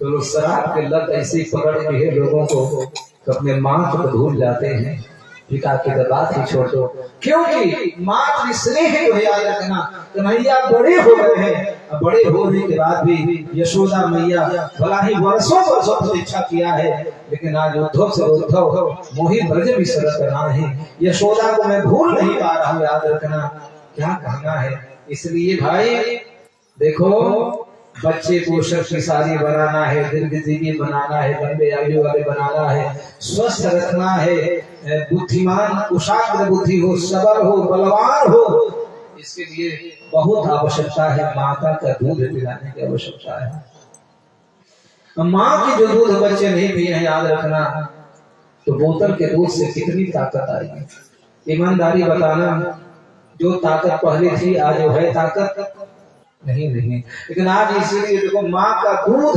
तो लोग शराब के लत ऐसी पकड़ ली है लोगों को तो अपने माँ को भूल जाते हैं, पिता की बात ही छोड़ दो। क्योंकि माँ स्नेह है, याद रखना। कन्हैया बड़े हो गए हैं, बड़े होने के बाद भी यशोदा मैया भला ही वर्षों प्रतीक्षा किया है, लेकिन आज उद्धव से उद्धव मोहि ब्रज विसरत रहा है, यशोदा को मैं भूल नहीं पा रहा हूँ। याद रखना क्या कहना है। इसलिए भाई देखो, बच्चे को शक्तिशाली बनाना है, दीर्घजीवी बनाना है, लंबे आयु वाले बनाना है, स्वस्थ रखना है, बुद्धिमान कुशाग्र बुद्धि हो, सबल हो, बलवान हो, इसके लिए बहुत आवश्यकता है। माता का दूध पिलाने की आवश्यकता है। माँ की जो दूध बच्चे नहीं पिए हैं, याद रखना, तो बोतल के दूध से कितनी ताकत आएगी। ईमानदारी बताना, जो ताकत पहले थी आज वो है ताकत नहीं। लेकिन आज इसीलिए देखो, माँ का दूध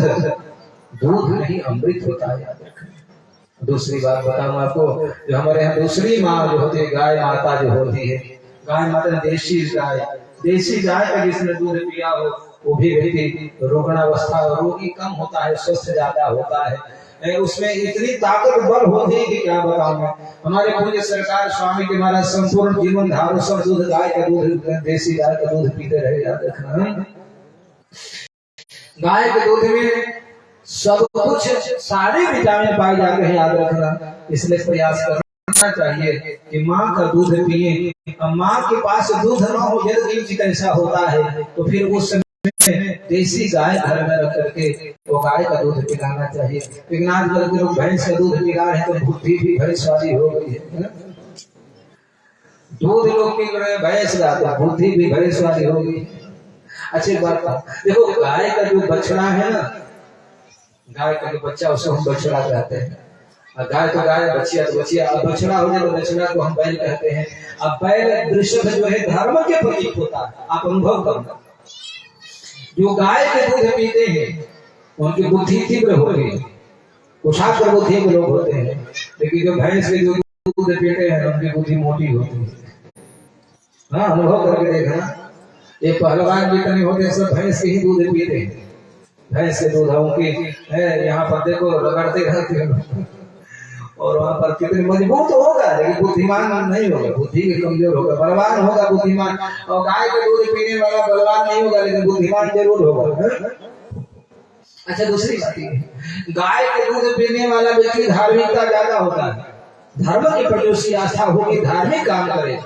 नहीं अमृत होता है, याद रखना। दूसरी बात बताऊं आपको, जो हमारे यहाँ दूसरी माँ जो होती है, गाय माता जो होती है, गाय माता देशी गाय का जिसने दूध पिया हो वो भी व्यक्ति रोगणावस्था, रोगी कम होता है, स्वस्थ ज्यादा होता है। उसमें इतनी ताकत बल होती है कि क्या बताऊं मैं। हमारे पूज्य सरकार स्वामी के महाराज संपूर्ण जीवन धारो सब दूध, गाय का दूध, देसी गाय का दूध पीते रहे। याद रखना, गाय के दूध में सब कुछ, सारे विटामिन पाए जाते हैं। याद रखना, इसलिए प्रयास करना चाहिए कि माँ का दूध पिए। माँ के पास दूध न हो, यदि ऐसा होता है तो फिर उस देसी गाय घर में रख करके वो गाय का दूध पिलाना चाहिए। लेकिन आजकल के लोग भैंस का दूध पिला रहे हैं तो बुद्धि भी भैंस वाली हो गई है। दूध लोग पी रहे, भैंस का, बुद्धि भी भैंस वाली हो गई। अच्छी बात देखो, गाय का जो बछड़ा है ना, गाय का जो बच्चा, उसे हम बछड़ा कहते हैं। गाय तो गाय, बच्चिया तो बच्चिया। अब बछड़ा हो जाए तो बछड़ा को हम बैल कहते हैं। अब बैल वृषभ जो है धर्म के प्रतीक होता है, आप अनुभव करना। जो गाय के दूध पीते हैं उनकी बुद्धि तीव्र होती है, कुशाग्र बुद्धि के लोग होते हैं। लेकिन जो भैंस के दूध पीते हैं उनकी बुद्धि मोटी होती है। हाँ, अनुभव करके देखना। ये पहलवान जितने होते हैं सब भैंस के ही दूध पीते हैं, भैंस के दूधों की यहाँ पर देखो रगड़ते रहते हैं, और वहां पर कितने मजबूत होगा लेकिन बुद्धिमान नहीं होगा, बुद्धि के कमजोर होगा, बलवान होगा बुद्धिमान। और गाय के दूध पीने वाला बलवान नहीं होगा लेकिन बुद्धिमान जरूर होगा। अच्छा, दूसरी बात ये, गाय के दूध पीने वाला व्यक्ति धार्मिकता ज्यादा होता है, धर्म के प्रति उसकी आस्था होगी, धार्मिक काम करे,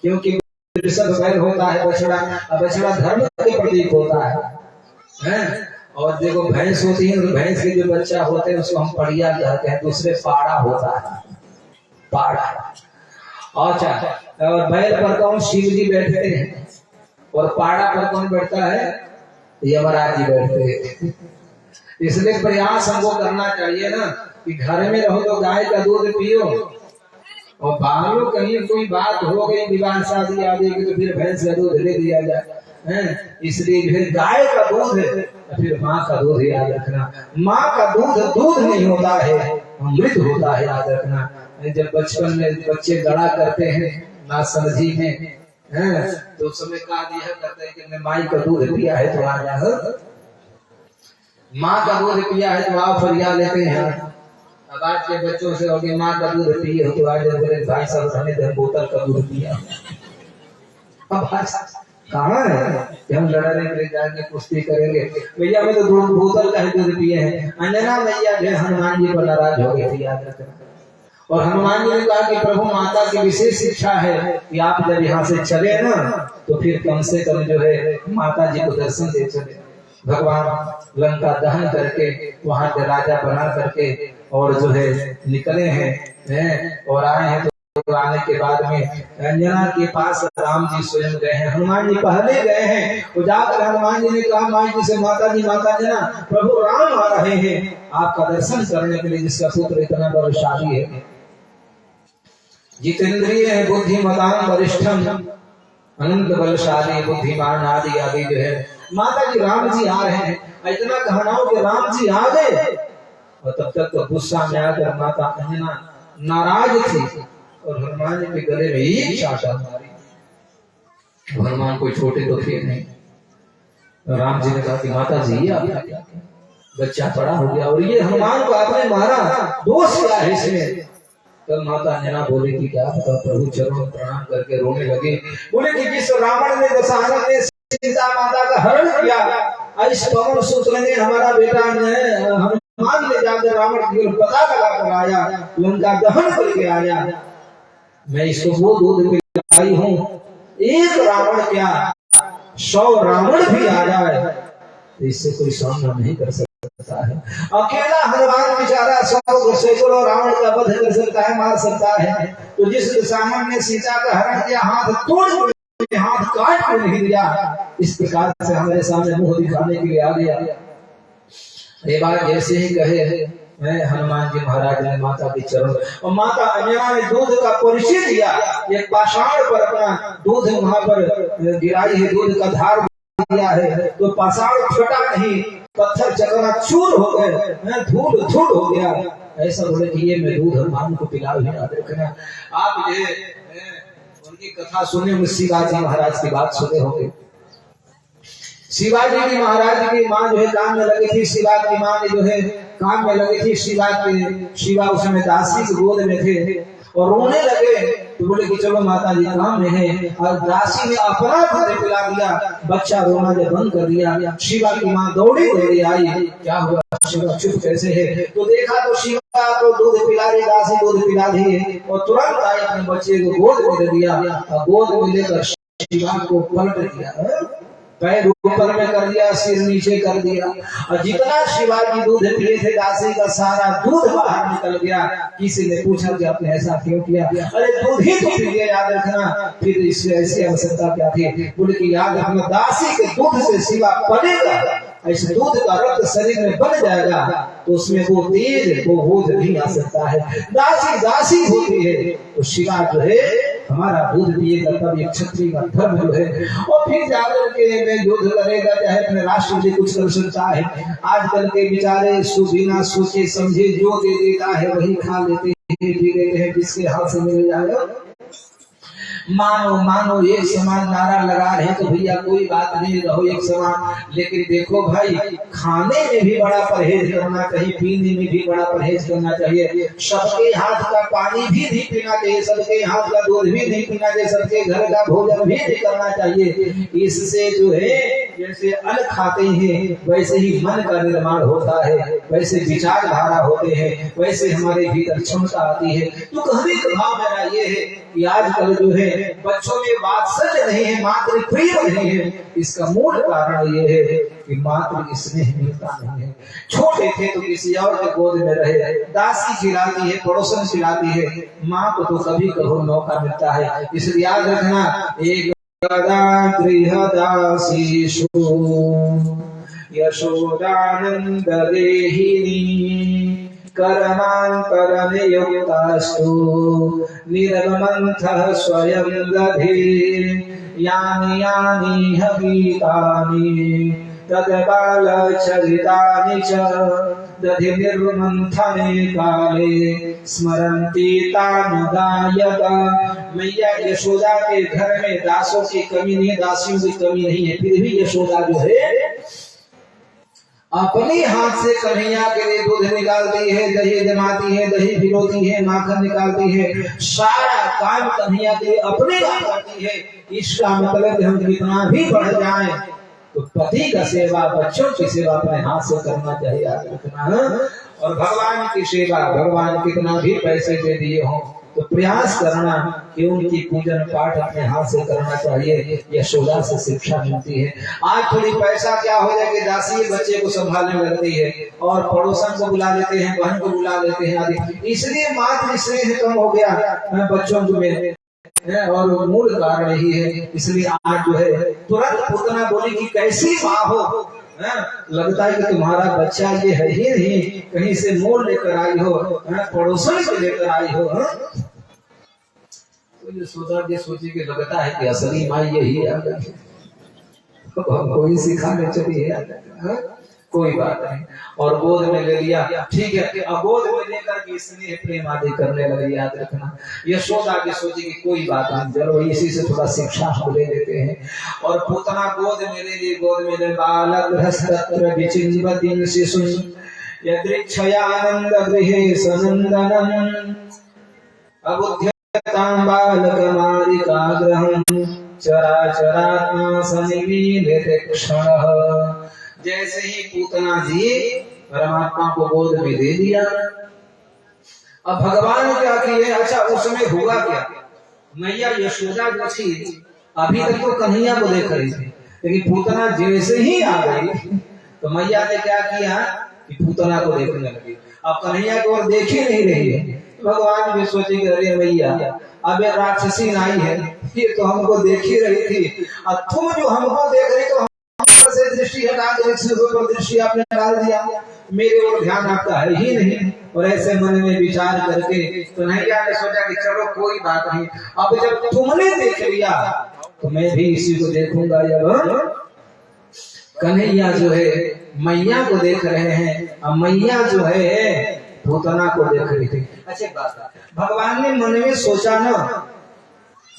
क्योंकि बैल होता है बछड़ा, बछड़ा धर्म के प्रतीक होता है। और देखो भैंस होती है, तो भैंस के जो बच्चा होते हैं उसको हम पड़िया कहते हैं, दूसरे पाड़ा होता है, पाड़ा। अच्छा, और बैल पर कौन? शिव जी बैठते हैं, और पाड़ा पर कौन बैठता है? यमराज जी बैठते हैं। इसलिए प्रयास हमको करना चाहिए ना कि घर में रहो तो गाय का दूध पियो, और बाहर कहीं कोई बात हो गई, विवाह शादी आदि की, तो फिर भैंस का दूध दे दिया जाए। इसलिए फिर गाय का दूध है, फिर माँ का दूध याद रखना। माँ का दूध दूध नहीं होता है, अमृत होता है, याद रखना। जब बचपन में बच्चे गड़ा करते हैं ना समझी में, तो उस समय कहा दिया करते हैं कि मैं माई का दूध पिया है तो आ जा, माँ का दूध पिया है तो आप फरिया लेते हैं। अब आज के बच्चों से होगी माँ का दूध पिए हो तो आज बोले भाई साहब हमने 10 बोतल का दूध पिया। अब कहाँ है कि हम लड़ने के लिए जाएंगे, कुश्ती करेंगे? भैया मैं तो 2 बोतल का दूध पिए हैं। अंजना मैया जो हनुमान जी पर नाराज हो गए थे, याद रखना। और हनुमान जी ने कहा कि प्रभु माता की विशेष शिक्षा है कि आप जब यहाँ से चले ना तो फिर कम से कम जो है माता जी को दर्शन दे चले। भगवान लंका दहन करके वहां के राजा बना करके और जो है निकले हैं और आए हैं। तो आने के बाद में अंजना के पास राम जी स्वयं गए हैं, हनुमान जी पहले गए हैं। तो जाकर हनुमान जी ने कहा माई जी से, माता जी, माता जना प्रभु राम आ रहे हैं आपका दर्शन करने के लिए, जिसका पुत्र इतना बलशाली है, जितेंद्रिय है, बुद्धिमतान वरिष्ठम, अनंत बलशाली, बुद्धिमान आदि आदि जो है। माता जी राम जी आ रहे हैं, इतना कहना हो कि राम जी आ गए, और तब तक तो गुस्सा में आकर माता अंजना नाराज थी और हनुमान जी के गले में एक चाटा मारी। हनुमान कोई छोटे तो थे नहीं। राम जी ने कहा कि माता जी ये आपने क्या किया, बच्चा बड़ा हो गया और ये हनुमान को आपने मारा, दोष क्या है इसमें? तब माता अंजना बोले कि क्या पता, प्रभु चरणों प्रणाम करके रोने लगे। बोले कि जिस रावण ने दशहरा ने सीता माता का हरण किया, इस पवन सूत्र ने हमारा बेटा हनुमान ले जाकर रावण की पता लगा कर आया, लंका दहन करके आया। मैं इसको वो दूध पिलाई हूँ, एक रावण क्या 100 रावण भी आ जाए तो इससे कोई सामना नहीं कर सकता है। अकेला हनुमान बेचारा 100 सैकड़ों रावण का वध कर सकता है, मार सकता है। तो जिस दुशामन ने सीता का हरण किया, हाथ तोड़ हाथ काट कर नहीं दिया, इस प्रकार से हमारे सामने मुंह दिखाने के लिए आ गया। ये बात जैसे ही कहे मैं हनुमान जी महाराज ने माता के चरण, और माता अंजना ने दूध का परिचय दिया। एक पाषाण पर अपना दूध वहां पर गिराई है, दूध का धार दिया है, तो पाषाण फटा नहीं, पत्थर चकना चूर हो गए, धूल धूल हो गया। ऐसा बोले कि ये मैं दूध हनुमान को पिला भी याद रखना। आप ये उनकी कथा सुने होंगे, शिवाजी महाराज की बात सुने होंगे। शिवाजी की महाराज की माँ जो है काम में लगी थी, शिवा की माँ ने जो है काम में लगी थी। शिवा उस समय दासी की गोद में थे और रोने लगे। तो बोले कि चलो माता जी काम में है, और दासी ने अपना दूध पिला दिया, बच्चा रोना जब बंद कर दिया। शिवा की माँ दौड़ी आई, क्या हुआ शिवा चुप कैसे है? तो देखा तो शिवा को दूध पिला रही, दासी दूध पिला दी, और तुरंत आई अपने बच्चे को गोद में दे दिया, और गोद में लेकर शिवा को पलट दिया, पैर ऊपर में कर दिया, सिर नीचे कर दिया, और जितना शिवाजी दूध पिए थे दासी का सारा दूध बाहर निकल गया। किसी ने पूछा कि आपने ऐसा क्यों किया? अरे दूध ही तो पिए, याद रखना। फिर इससे ऐसी आवश्यकता क्या थी? बोले कि याद रखना, दासी के दूध से शिवा पलेगा, ऐसे दूध का रक्त शरीर में बन जाएगा तो उसमें वो तेज वो बोध नहीं आ सकता है। दासी दासी होती है तो शिवा जो है हमारा दूध पिएगा, तब ये क्षत्रिय का धर्म जो है। और फिर जाकर के में युद्ध करेगा, चाहे अपने राष्ट्र में कुछ कर सकता है। आजकल के बेचारे बिना सोचे समझे जो दे देता है वही खा लेते हैं, पी लेते हैं, जिसके हाथ से मिल जाएगा। मानो मानो एक समान नारा लगा रहे तो भैया कोई बात नहीं, रहो एक समान। लेकिन देखो भाई, खाने में भी बड़ा परहेज करना चाहिए, पीने में भी बड़ा परहेज करना चाहिए। सबके हाथ का पानी भी नहीं पीना चाहिए, सबके हाथ का दूध भी नहीं पीना चाहिए, सबके घर का भोजन भी नहीं करना चाहिए। इससे जो है, जैसे अन्न खाते हैं वैसे ही मन का निर्माण होता है, वैसे विचारधारा होते हैं, वैसे हमारे भीतर क्षमता आती है। तो कहने का भाव मेरा ये है कि आजकल जो है बच्चों में वात्सल्य नहीं है, मातृ प्रेम नहीं है। इसका मूल कारण ये है कि मातृ स्नेह मिलता नहीं है। छोटे थे तो किसी और के गोद में रहे, दासी खिलाती है, पड़ोसन खिलाती है, माँ को तो कभी कभी मौका मिलता है। इसलिए याद रखना, एक गृहदासीषु यशोदानंद देहिनी कर्मान्तरनियुक्तास्तु निर्ममन्थः स्वयं दधे यानि यानि गीतानि तद्बालचरितानि च दधि निर्मन्थने काले स्मरन्ति तानि गायता। मैया यशोदा के घर में दासों की कमी नहीं, दासियों की कमी नहीं है, फिर भी यशोदा जो है अपने हाथ से कन्हैया के लिए दूध निकालती है, दही जमाती है, दही भिगोती है, माखन निकालती है, सारा काम कन्हैया के लिए अपने आप करती है। इसका मतलब हम कितना भी बढ़ जाएं तो पति का सेवा, बच्चों की सेवा अपने हाथ से करना चाहिए। और भगवान की सेवा, भगवान कितना भी पैसे दे दिए हों तो प्रयास करना कि उनकी पूजन पाठ अपने हाथ से करना चाहिए। यशोदा से शिक्षा मिलती है। आज थोड़ी पैसा क्या हो जाए कि दासी बच्चे को संभालने लगती है और पड़ोसन को बुला लेते हैं, बहन को बुला लेते हैं आदि, इसलिए मातृ स्नेह कम हो गया बच्चों में, और मूल कारण यही है। इसलिए आज जो है तुरंत पुतना बोली कि कैसी माँ हो, लगता है कि तुम्हारा बच्चा ये है ही नहीं, कहीं से मोड़ लेकर आई हो, पड़ोसन से लेकर आई हो। तो ये सोची कि लगता है कि असली माँ यही है, कोई सिखाने चली है, कोई बात नहीं। और गोद में ले लिया, ठीक है, अब गोद में लेकर के स्नेह प्रेम आदि करने लगे। याद रखना, यशोदा की सोची कि कोई बात नहीं, चलो इसी से थोड़ा शिक्षा हम ले लेते हैं। और पूतना गोद में ले ली, गोद में ले बालक हस्तत्र विचिन्वतीं शिशुं यदृच्छयानंद गृहे सनंदनम अबुध्यतां बालकमादिकाग्रहं चराचरात्मा सनिमीलिते क्षणः। जैसे ही पूतना जी परमात्मा को गोद में दे दिया, अब भगवान क्या किए, अच्छा उस समय हुआ क्या, मैया यशोदा जो थी अभी तक तो कन्हैया को देख रही थी, लेकिन पूतना जैसे ही आ गई तो मैया ने क्या किया कि पूतना को देखने लगी। अब कन्हैया को और देख ही नहीं रही है, भगवान भी सोचे कि अरे मैया अब ये राक्षसी नाई है, ये तो हमको देख ही रही थी, अब तुम जो हमको देख रही तो से दृष्टि हटा दो, दृष्टि आपने डाल दिया, मेरे ओर ध्यान आपका है ही नहीं। और ऐसे मन में विचार करके कन्हैया ने सोचा कि चलो कोई बात नहीं, अब जब तुमने देख लिया तो मैं भी इसी को देखूंगा। जब कन्हैया जो है मैया को देख रहे हैं, अब मैया जो है पूतना को देख रही थी। अच्छी बात, भगवान ने मन में सोचा ना,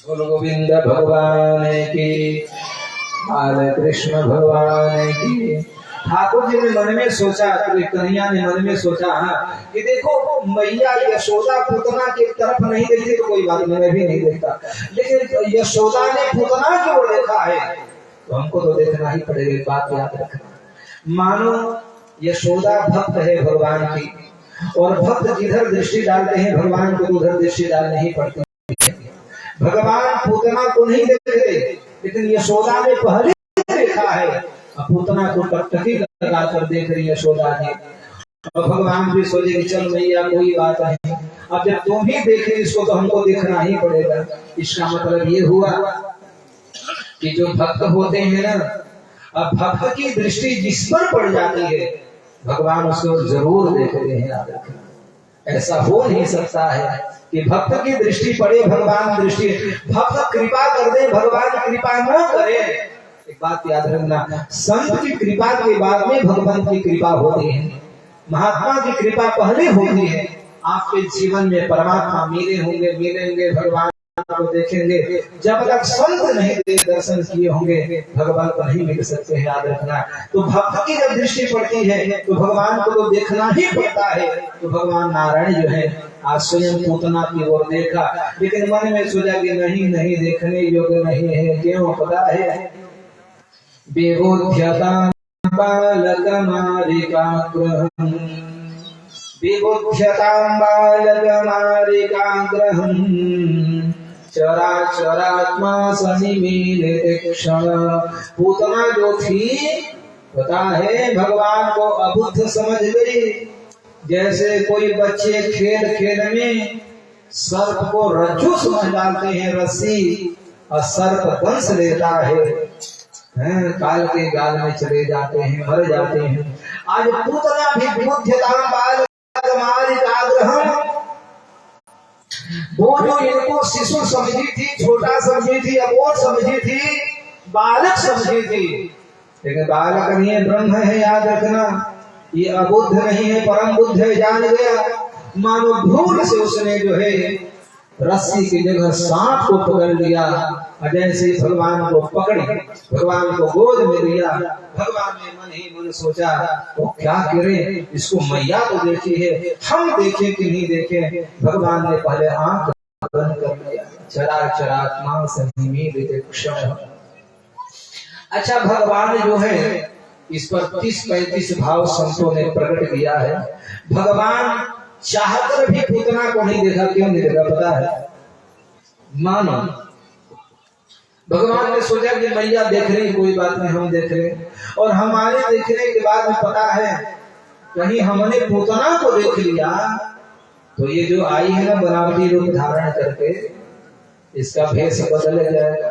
बोलो गोविंद भगवान की, बाल कृष्ण भगवान की। ठाकुर जी ने मन में सोचा, कन्हैया ने मन में सोचा कि देखो मैया यशोदा पूतना की तरफ नहीं देखती तो कोई बात नहीं, मैं भी नहीं देखता, लेकिन यशोदा ने पूतना की ओर देखा है तो हमको तो देखना ही पड़ेगा। बात याद रखना, मानो यशोदा भक्त है भगवान की, और भक्त जिधर दृष्टि डालते हैं भगवान को उधर दृष्टि डालनी ही पड़ती है। भगवान पूतना को नहीं देखते, लेकिन यशोदा ने पहले देखा है, पूतना को टकटकी लगा कर देख रही यशोदा जी। और भगवान भी सोचे कि चल मैया कोई बात नहीं, अब जब तुम ही देखे इसको तो हमको देखना ही पड़ेगा। इसका मतलब ये हुआ कि जो भक्त होते हैं ना, अब भक्त की दृष्टि जिस पर पड़ जाती है भगवान उसको जरूर देखते हैं। याद रखना, ऐसा हो नहीं सकता है कि भक्त की दृष्टि पड़े भगवान दृष्टि, भक्त कृपा कर दे भगवान कृपा न करे। एक बात याद रखना, संत की कृपा के बाद में भगवान की कृपा होती है, महात्मा की कृपा पहले होती है। आपके जीवन में परमात्मा मिले होंगे, मिलेंगे, भगवान को देखेंगे। जब तक संत नहीं दर्शन किए होंगे भगवान को नहीं मिल सकते हैं, याद रखना। तो भक्त की जब दृष्टि पड़ती है तो भगवान को तो देखना ही पड़ता है। तो भगवान नारायण जो है आज स्वयं पूतना की ओर देखा, लेकिन मन में सोचा कि नहीं नहीं देखने योग्य नहीं है। क्यों पता है? विबुध्यता बालकमारिकाग्रहम् विबुध्यतां बालकमारिकाग्रहम् चराचरात्मा सनिमीलितक्षण। पूतना जो थी पता है भगवान को अबुद्ध समझ गई। जैसे कोई बच्चे खेल खेल में सर्प को रज्जू समझ डालते हैं, रस्सी, और सर्प दंश लेता है, काल के गाल में चले जाते हैं, मर जाते हैं। आज पूतना भी विबुध्यतां बालकमारिकाग्रहम्, वो जो इनको शिशु समझी थी, छोटा समझी थी, अबोध समझी थी, बालक समझी थी, लेकिन बालक नहीं है, ब्रह्म है, याद रखना। ये अबुद्ध नहीं है, परम बुद्ध है, जान गया। मानो भूल से उसने जो है रस्सी की जगह सांप को पकड़ लिया, जैसे भगवान को पकड़ी, भगवान को गोद में लिया। भगवान ने मन ही मन सोचा वो क्या करे, इसको मैया तो देखी है, हम देखे कि नहीं देखे। भगवान ने पहले आंख बंद कर लिया। चराचरात्मा सनिमीलितक्षण। अच्छा, भगवान जो है इस पर 30-35 भाव संतों ने प्रकट किया है। भगवान चाहकर भी पूतना को नहीं देखा। क्यों नहीं देखा पता है? मानो भगवान ने सोचा कि मैया देख रही, कोई बात नहीं, हम देख रहे। और हमारे देखने के बाद में पता है कहीं हमने पूतना को देख लिया तो ये जो आई है ना बनावटी रूप धारण करके, इसका भेष बदल जाएगा।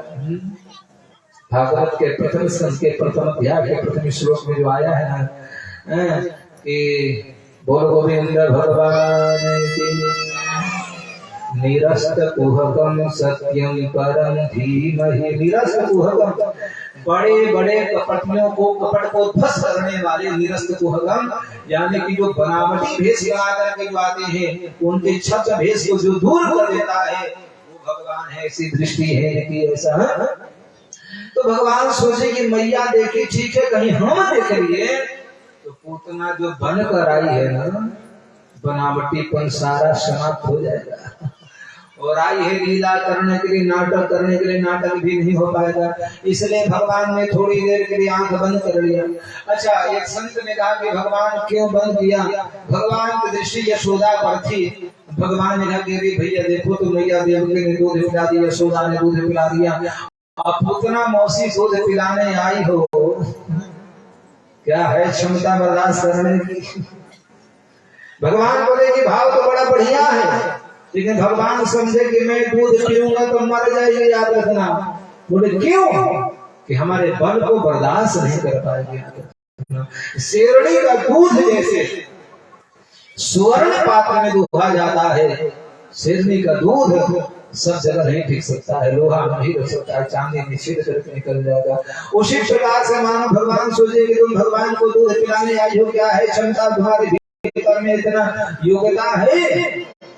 भागवत के प्रथम स्कंद के प्रथम अध्याय के प्रथम श्लोक में जो आया है ना कि बोल गोविंद भगवान की निरस्त कुहकम सत्यम परम धीमहि। निरस्त कुहकम, बड़े बड़े कपटियों को, कपट को ध्वस्त करने वाले निरस्त कुहकम, यानी कि जो बनावटी भेष बना करके जो आते हैं, उनके छद्म भेष को जो दूर कर देता है वो भगवान है। ऐसी दृष्टि है कि ऐसा। तो भगवान सोचे कि मैया देखे, ठीक है, कहीं हम देख लिए तो पूतना जो बनकर आई है ना, बनावटीपन सारा समाप्त हो जाएगा। और आई है लीला करने के लिए, नाटक करने के लिए, नाटक भी नहीं हो पाएगा। इसलिए भगवान ने थोड़ी देर के लिए आंख बंद कर लिया। अच्छा, एक संत ने कहा कि भगवान क्यों बंद किया? भगवान की दृष्टि यशोदा पर थी। भगवान ने कहा कि भैया देखो तो मैया देवकी ने दूध पिला दिया, यशोदा ने दूध पिला दिया, अब पूतना मौसी दूध पिलाने आई हो, क्या है क्षमता बर्दाश्त करने की? भगवान बोले कि भाव तो बड़ा बढ़िया है, लेकिन भगवान समझे कि मैं दूध पीऊंगा तो मर जाएगी, याद रखना। बोले क्यों? कि हमारे बल को बर्दाश्त नहीं कर पाएगी। शेरनी का दूध जैसे स्वर्ण पात्र में दूधा जाता है, शेरनी का दूध सब जगह नहीं टिक सकता है, लोहा नहीं रख सकता है, चांदी निश्चित करके निकल जाएगा। उसी प्रकार से मानो भगवान सोचे कि तुम भगवान को दूध पिलाने आई हो, क्या है क्षमता तुम्हारे भीतर में, इतना योग्यता है,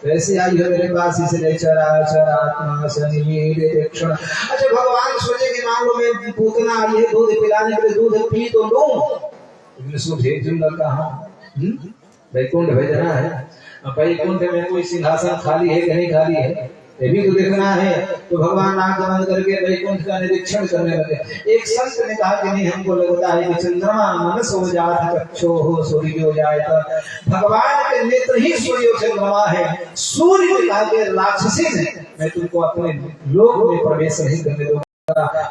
कैसे आई हो मेरे पास? इसलिए चराचरात्मा सनिमीलितक्षण। अच्छा, भगवान सोचे कि मान लो मैं पूतना आई है दूध पिलाने के लिए, दूध पी तो लूं, इसको भेज दूंगा कहाँ? वैकुंठ भेजना है। वैकुंठ में कोई सिंहासन खाली है कि नहीं खाली है, ये भी तो देखना है। तो भगवान आंख बंद करके वैकुंठ का निरीक्षण करने लगे। एक संत ने कहा कि नहीं, हमको लगता है कि चंद्रमा मनस हो जाए, कच्छो हो सूर्य हो जाए। तो भगवान के नेत्र ही सूर्य और चंद्रमा है। सूर्य ने कहा कि राक्षसी ने, मैं तुमको अपने लोक में प्रवेश नहीं करने दूंगा,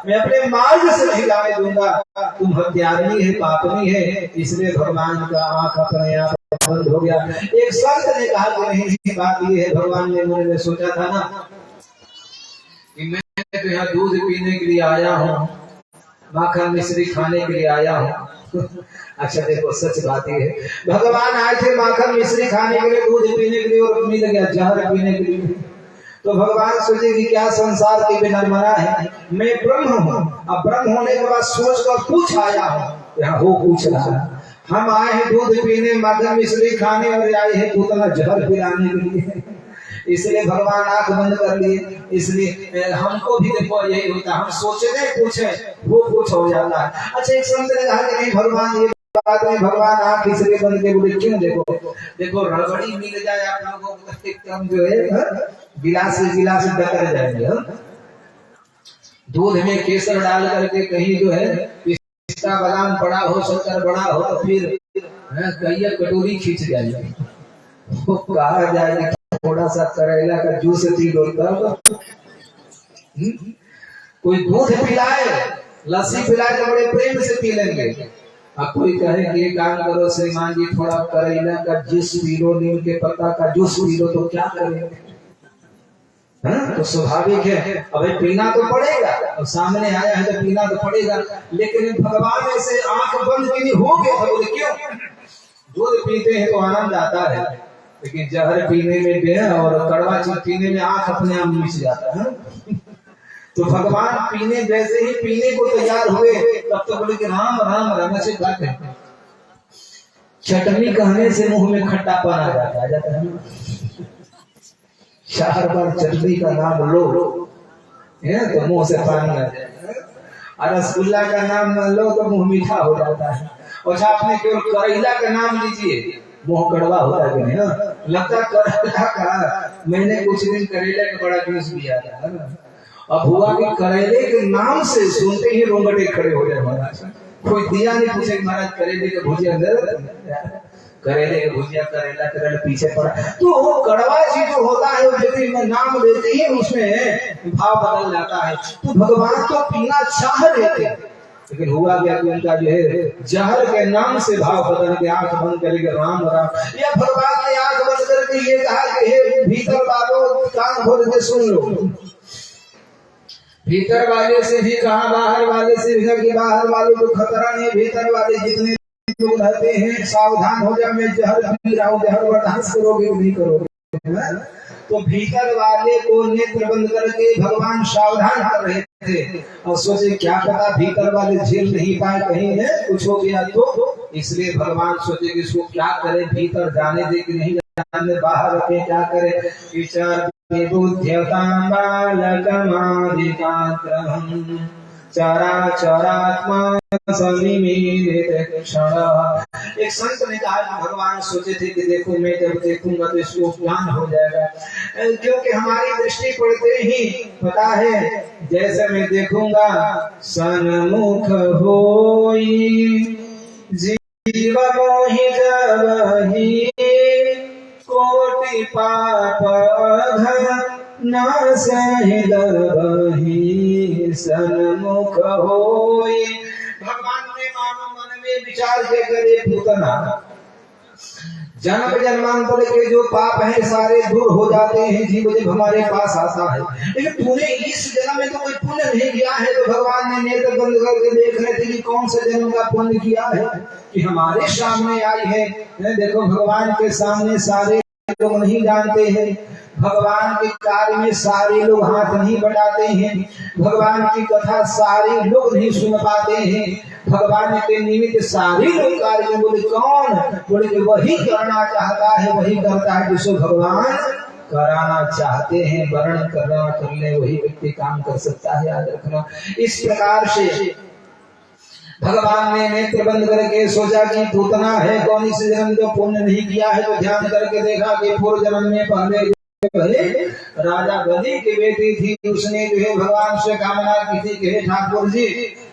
मैं अपने मार्ग से नहीं जाने दूंगा, तुम हत्यारिणी है, पापनी है। इसलिए भगवान का आंख अपने आप बंद हो गया। एक संत ने कहा कि नहीं, बात ये है, भगवान ने मन में सोचा था ना कि मैं तो यहाँ दूध पीने के लिए आया हूँ, माखन मिश्री खाने के लिए आया हूँ। अच्छा देखो, सच बात ये है, भगवान आए थे माखन मिश्री खाने के लिए, दूध पीने के लिए, और मिल गया जहर पीने के लिए। तो भगवान सोचे कि क्या संसार की विडंबना है, मैं ब्रह्म हूँ, अब ब्रह्म होने के बाद सोच कर पूछ आया हूँ, यहाँ हो पूछ रहा, हम आए हैं दूध पीने, माखन मिश्री खाने, और आए हैं पूतना जहर पिलाने के लिए। इसलिए भगवान आंख बंद कर लिए। इसलिए हमको भी देखो यही होता है, हम सोचने पूछे वो कुछ हो जाता है। अच्छा एक संत ने कहा कि नहीं भगवान ये बात में भगवान आंख इसलिए बंद के बोले क्यों? देखो रबड़ी मिल जाए आप लोगों को एकदम जो है गिलास डकर जाएंगे। दूध में केसर डाल करके कहीं जो है पिस्ता बादाम बड़ा हो शक्कर बड़ा हो तो फिर कहिया कटोरी खींच जाएगी। वो कहा जाए थोड़ा सा करेला का जूस पी लो तब। कोई दूध पिलाए लस्सी पिलाए तो बड़े प्रेम से पी लेंगे। अब कोई कहे कि काम करो श्रीमान जी थोड़ा करेला का जूस पी लो, नीम के पत्ता का जूस पी लो, तो क्या करेंगे? तो स्वाभाविक है अभी पीना तो पड़ेगा, और सामने आया है तो पीना तो पड़ेगा। लेकिन भगवान ऐसे आंख बंद के लिए हो गए तो बोले क्यों? दूध पीते हैं तो आनंद आता है, लेकिन जहर पीने में और कड़वा चीज पीने में आंख अपने आप मिच जाता है। तो भगवान पीने जैसे ही पीने को तैयार हुए तब तो बोले कि राम राम राम से कहते हैं। चटनी कहने से मुंह में खट्टापन आ जाता है। 4 बार चटनी का नाम लो तो मुंह से पानी आ जाएगा, और रसगुल्ला का नाम लो तो मुंह मीठा हो जाता है। और आपने केवल करेला का नाम लीजिए मुंह कड़वा होता है नहीं लगता। करेला का मैंने कुछ दिन करेले का बड़ा जूस पिया था। अब हुआ कि करेले के नाम से सुनते ही रोंगटे खड़े हो जाए महाराज। कोई दिया नहीं पूछे महाराज करेले के भुजिया करेले के भुजिया करेला पीछे पड़ा। तो वो कड़वा चीज जो होता है यदि मैं नाम लेते ही उसमें भाव बदल जाता है। तो भगवान तो पीना चाह रहे थे, लेकिन हुआ क्या कि उनका जो है जहर के नाम से भाव बदल के आंख बंद करेंगे राम राम। या भगवान ने आंख बंद करके ये कहा कि हे भीतर वालों कान खोल के सुन लो। भीतर वाले से भी कहा बाहर वाले से भी कि बाहर वालों को खतरा नहीं, भीतर वाले जितने लोग रहते हैं सावधान हो जाए। मैं जहर पी रहा हूँ, जहर बर्दाश्त करोगे नहीं करोगे? तो भीतर वाले को नेत्र बंद करके भगवान सावधान कर रहे थे और सोचे क्या पता भीतर वाले झेल नहीं पाए, कहीं है कुछ हो गया तो। इसलिए भगवान सोचे कि इसको क्या करे, भीतर जाने दे कि नहीं जाने, बाहर रखे क्या करे। विचार चराचरात्मा एक संत ने कहा कि भगवान सोचे थे कि देखो मैं जब देखूंगा तो इसको ज्ञान हो जाएगा, क्योंकि हमारी दृष्टि पड़ते ही पता है जैसे मैं देखूंगा सन्मुख होई जीव मोहि जबहि कोटि पाप नासहि दबहि सन्मुख होई। भगवान ने मानो मन में विचार के करे पूतना जन्म जन्मांतर के जो पाप हैं सारे दूर हो जाते हैं जीव जब हमारे पास आता है। लेकिन तूने इस जन्म में तो कोई पुण्य नहीं किया है। तो भगवान ने नेत्र बंद करके देख रहे थे कि कौन से जन्म का पुण्य किया है कि हमारे सामने आई है। देखो भगवान के सामने सारे लोग नहीं जानते हैं, भगवान के कार्य में सारे लोग हाथ नहीं बढ़ाते हैं, भगवान की कथा सारे लोग नहीं सुन पाते हैं, भगवान के निमित्त सारे लोग कार्य में बोले कौन? बोले कि वही करना चाहता है, वही करता है जिसको भगवान कराना चाहते हैं। वर्ण करना कर ले वही व्यक्ति काम कर सकता है, याद रखना। इस प्रकार से भगवान ने नेत्र बंद करके सोचा कि पूतना है कौन इस जन्म जो पुण्य नहीं किया है। तो ध्यान करके देखा कि पूर्व जन्म में पहले राजा बलि की बेटी थी, उसने जो है भगवान से कामना की थी कि हे ठाकुर जी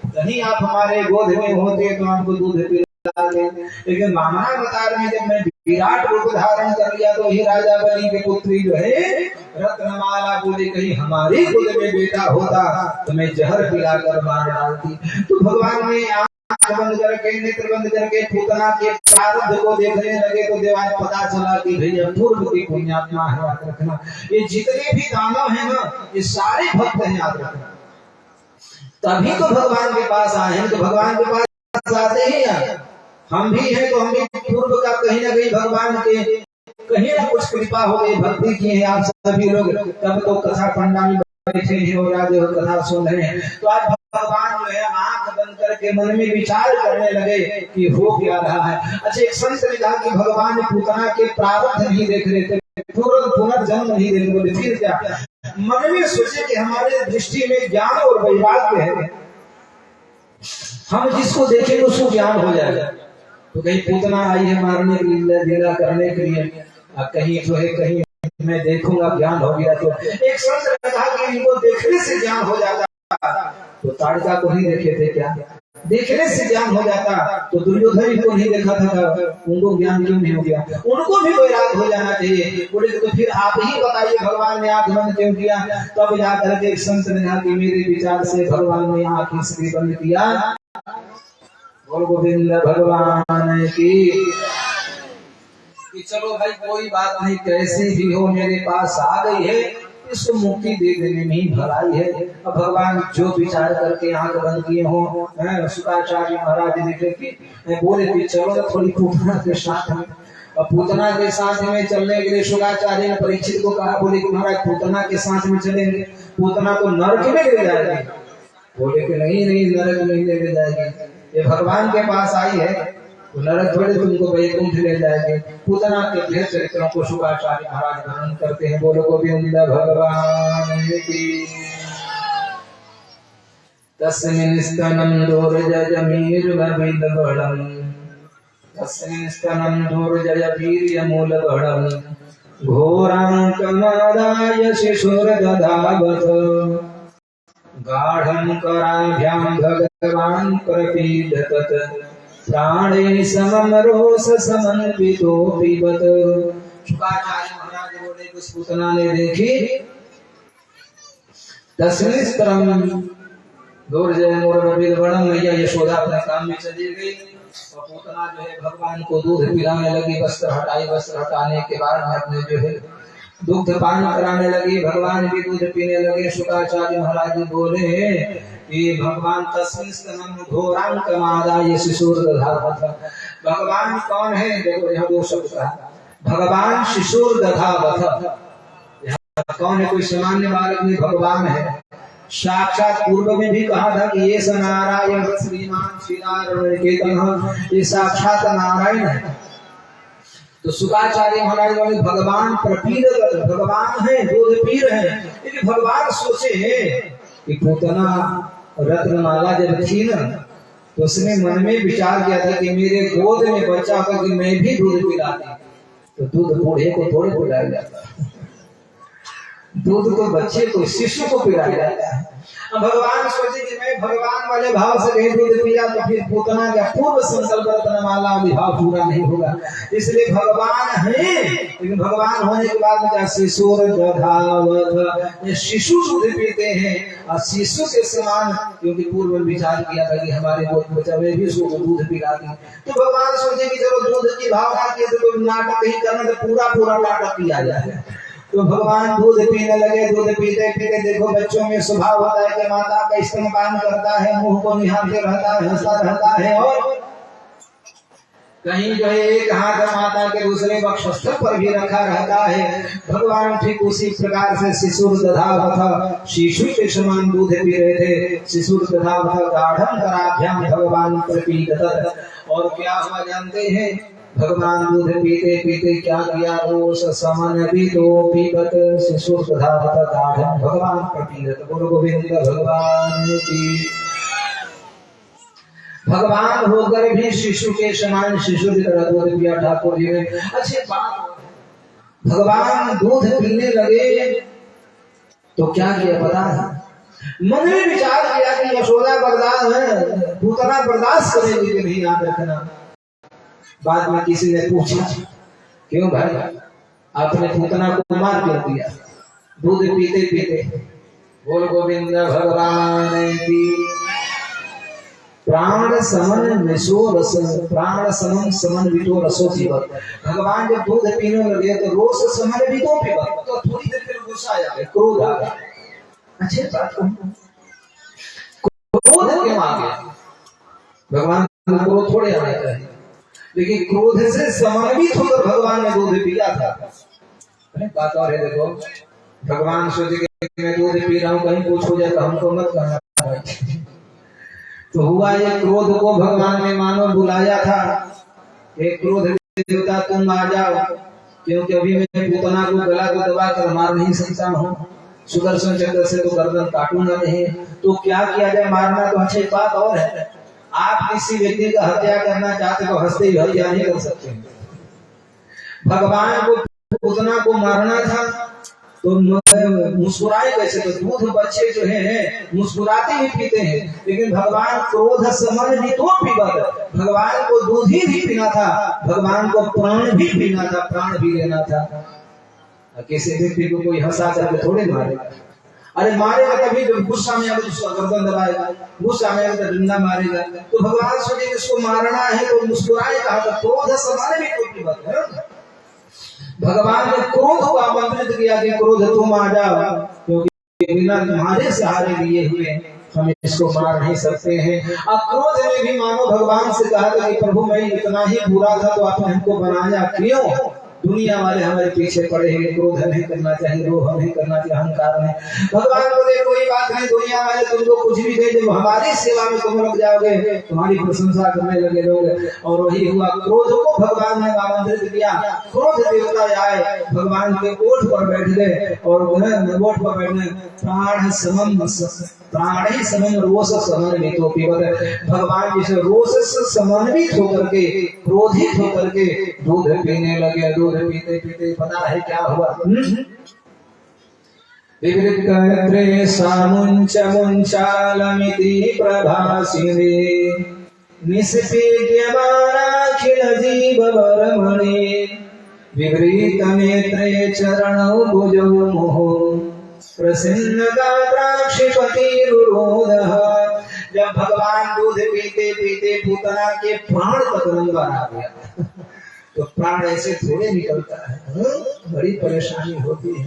कहीं आप हमारे गोद में होते तो आपको दूध पिला देते। लेकिन महाभारत में जब मैं विराट रूप धारण कर लिया तो ही राजा बलि के पुत्री जो है रत्नमाला बोले कहीं हमारे गोद में बेटा होता तो मैं जहर पिलाकर मार डालती। तो भगवान ने आंख बंद करके नेत्र बंद करके पूतना के प्रारब्ध को देखने लगे तो देवान पता चला कि भैया पूर्व की पुण्यात्मा है, याद रखना। ये जितने भी दानव है ना ये सारे भक्त हैं, याद रखना। तभी तो भगवान के पास आए हैं। तो भगवान के पास आते ही हम भी हैं तो हम भी पूर्व का कहीं ना कहीं भगवान के कहीं ना कुछ कृपा हो गई, भक्ति की है आप सभी लोग। तब तो कथा पंडा में बैठे हैं और आज कथा सुन रहे हैं। तो आज भगवान जो है आंख बंद करके मन में विचार करने लगे कि हो क्या रहा है। अच्छा एक संत ने कहा कि भगवान पूतना के प्रारब्ध नहीं देख रहे थे, पुनर्जन्म नहीं देंगे। बोले फिर क्या? मन में सोचे कि हमारे दृष्टि में ज्ञान और वैराग्य है, हम जिसको देखेंगे उसको ज्ञान हो जाएगा। तो कहीं पूतना आई है मारने के लिए, लीला करने के लिए, कहीं जो है कहीं मैं देखूंगा ज्ञान हो गया। तो एक संत ने कहा कि इनको देखने से ज्ञान हो जाता, तो ताड़का को नहीं देखे थे क्या? देखने से ज्ञान हो जाता। तो दुर्योधन को नहीं देखा था, उनको ज्ञान क्यों नहीं हो गया? उनको भी वैराग हो जाना चाहिए। बोले तो फिर आप ही बताइए भगवान ने आंख बंद क्यों किया? तब जाकर के एक संत ने कहा कि मेरे विचार से भगवान ने आंख इसलिए बंद किया। बोल गोविंद भगवान की। कि चलो भाई कोई बात नहीं, कैसी भी हो मेरे पास आ गई है, इसको मुक्ति दे देने में ही भलाई है। अब भगवान जो विचार करके आंख बंद किए हो, शुक्राचार्य महाराज लिखे कि बोले कि चलो थोड़ी पूतना के साथ में। और पूतना के साथ में चलने के लिए शुक्राचार्य ने परीक्षित को कहा, बोले कि महाराज पूतना के साथ में चलेंगे, पूतना तो नरक में ले जाएगी। बोले कि नहीं नहीं, नरक में ले जाएगी, ये भगवान के पास आई है, तो नरक थोड़े तुमको वैकुंठ ले जाएंगे। पूतना के ढेर चरित्रों को शुक्राचार्य महाराज वर्णन करते हैं। बोलो गोविंद भगवान की। तस्मिन् स्तनं दुर्जयमीर्भविदबलं, तस्मिन् स्तनं दुर्जयवीर्यमूलबलं, घोराङ्कमादाय शिशुर्दधावत्, गाढं कराभ्यां भगवान् प्रपीडतत्, प्राणे समम रोष समन्वितो पीबत। शुक्राचार्य महाराज बोले उस पूतना ने देखी, तस्मिन् स्तनं दुर्जयमीर्भविदबलं, मैया यशोदा अपने काम में चली गई और पूतना जो है भगवान को दूध पिलाने लगी। वस्त्र हटाई, वस्त्र हटाने के बाद में अपने जो है दुग्ध पान कराने लगी, भगवान भी दूध पीने लगे। शुक्राचार्य महाराज बोले कि भगवान तस्मिन् स्तनं घोराङ्कमादाय शिशुर्दधावत्। भगवान कौन है? देखो यहाँ दो शब्द का, भगवान शिशुर्दधावत्। यहाँ कौन है? कोई सामान्य बालक नहीं, भगवान है। साक्षात पूर्व में भी कहा था कि ये नारायण श्रीमान श्रीनारायण, ये साक्षात नारायण है। तो शुक्राचार्य महाराज बोले भगवान प्रपीड़ित, भगवान है, दूध पी रहे हैं। लेकिन भगवान सोचे कि पूतना रत्नमाला जब थी ना, तो उसने मन में विचार किया था कि मेरे गोद में बच्चा होगा कि मैं भी दूध पिलाती। तो दूध बूढ़े को थोड़े पिलाया जाता, दूध को बच्चे को, शिशु को पिलाया जाता है। भगवान सोचे कि मैं भगवान वाले भाव से नहीं दूध पिया तो फिर पूतना का पूर्व संकल्प रत्नमाला विभाव पूरा नहीं होगा। इसलिए भगवान है, लेकिन भगवान होने के बाद में शिशुर्दधावत्, शिशु दूध पीते हैं और शिशु के समान, क्योंकि पूर्व में विचार किया था कि हमारे गोद बच्चा में भी दूध पिलाती। तो भगवान सोचे कि चलो दूध की भावना के तो नाटक ही करना, तो पूरा नाटक किया जाए। तो भगवान दूध पीने लगे। दूध पीते पीते देखो बच्चों में स्वभाव होता है कि माता का स्तनपान करता है, मुंह को निहारते रहता है, हंसता रहता है, और कहीं जो है एक हाथ माता के दूसरे वक्षस्थल पर भी रखा रहता है। भगवान ठीक उसी प्रकार से शिशुर्दधावत्, शिशु के समान दूध पी रहे थे। शिशुर्दधावत् गाढं कराभ्यां भगवान प्रपीडतत्। और क्या हुआ जानते हैं? भगवान दूध पीते पीते क्या किया? रोष समन्वितो पीबत, शिशुर्दधावत् गाढं भगवान प्रपीडतत्। बोलो गोविंद भगवान की। भगवान होकर भी शिशु के समान, शिशु की तरह दूध पिया ठाकुर जी ने। अच्छी बात, भगवान दूध पीने लगे तो क्या किया पता है? मन में विचार किया कि यशोदा बर्दाश्त है, पूतना बर्दाश्त करेगी कि नहीं, याद रखना। बाद में किसी ने पूछा क्यों भाई आपने पूतना को मार क्यों दिया दूध पीते पीते? बोल गोविंद भगवान की। प्राण समन विशो रस, प्राण समन समन विटो रसो पीबत। भगवान जब दूध पीने लगे तो रोष समन विटो पीबत, तो थोड़ी देर फिर गुस्सा आ गया, क्रोध आ गया। अच्छे बात को क्रोध क्यों आ गया? भगवान को क्रोध थोड़े आना चाहिए, लेकिन क्रोध से समन्वित होकर भगवान ने दूध पिया था। अरे बात और है, देखो भगवान सोचे कि मैं दूध पी रहा हूँ, कहीं कुछ हो जाए तो हमको मत करना। तो हुआ ये क्रोध को भगवान ने मानो बुलाया था, एक क्रोध देवता तुम आ जाओ। क्योंकि अभी मैं पूतना को गला को दबा कर मार नहीं सकता हूँ, सुदर्शन चक्र से तो गर्दन काटूंगा नहीं, तो क्या किया जाए, मारना तो अच्छी बात और है। आप किसी व्यक्ति का हत्या करना चाहते तो हंसते ही हत्या नहीं कर सकते। भगवान को पूतना को मारना था तो मुस्कुराए कैसे, तो दूध बच्चे जो है मुस्कुराते ही पीते हैं, लेकिन भगवान क्रोध समझ भी तो पीवत, भगवान को दूध ही नहीं पीना था, भगवान को प्राण भी पीना था, प्राण भी लेना था। किसी व्यक्ति को कोई हंसा करके थोड़े मारेगा, अरे मारेगा तभी तो गुस्सा में आकर उसका गर्दन दबाएगा, गुस्सा में आकर डंडा मारेगा। तो भगवान सोचे इसको मारना है तो मुस्कुराए कहा था, क्रोध समाने भी कोई पीवत है। भगवान ने क्रोध को आमंत्रित किया कि क्रोध तुम आ जाओ, क्योंकि बिना तुम्हारे सहारे लिए हुए हम इसको मार नहीं सकते हैं। अब क्रोध ने भी मानो भगवान से कहा कि प्रभु मैं इतना ही बुरा था तो आपने हमको बनाया क्यों, दुनिया वाले हमारे पीछे पड़े हैं, क्रोध नहीं करना चाहिए, रोह नहीं करना चाहिए, अहंकार नहीं। भगवान बोले कोई बात नहीं, दुनिया वाले तुमको कुछ भी दे, जब हमारी सेवा में तुम लग जाओगे तुम्हारी प्रशंसा करने लगे लोग। और वही हुआ, क्रोध को भगवान ने आमंत्रित किया, क्रोध देवता आए, भगवान के ओठ पर बैठ गए, और ओठ पर बैठने प्राणी समम रोष समन्वित पीवत, भगवान जिसे रोष से समन्वित होकर के, क्रोधित होकर के दूध पीने लगे। दूध पीते पीते पता है क्या हुआ, विवृत्कर्त्रे सामुंच मुंचालमिति प्रभासिने निष्पीड्यमानाखिल जीववरमणि विवृत नेत्रे चरणौ भुजौ मुहुः प्रसन्न गात्राक्षिपतिरुरोधः। जब भगवान दूध पीते पीते पूतना के प्राण तक नंबर आ गया, तो प्राण ऐसे थोड़े निकलता है, बड़ी परेशानी होती है।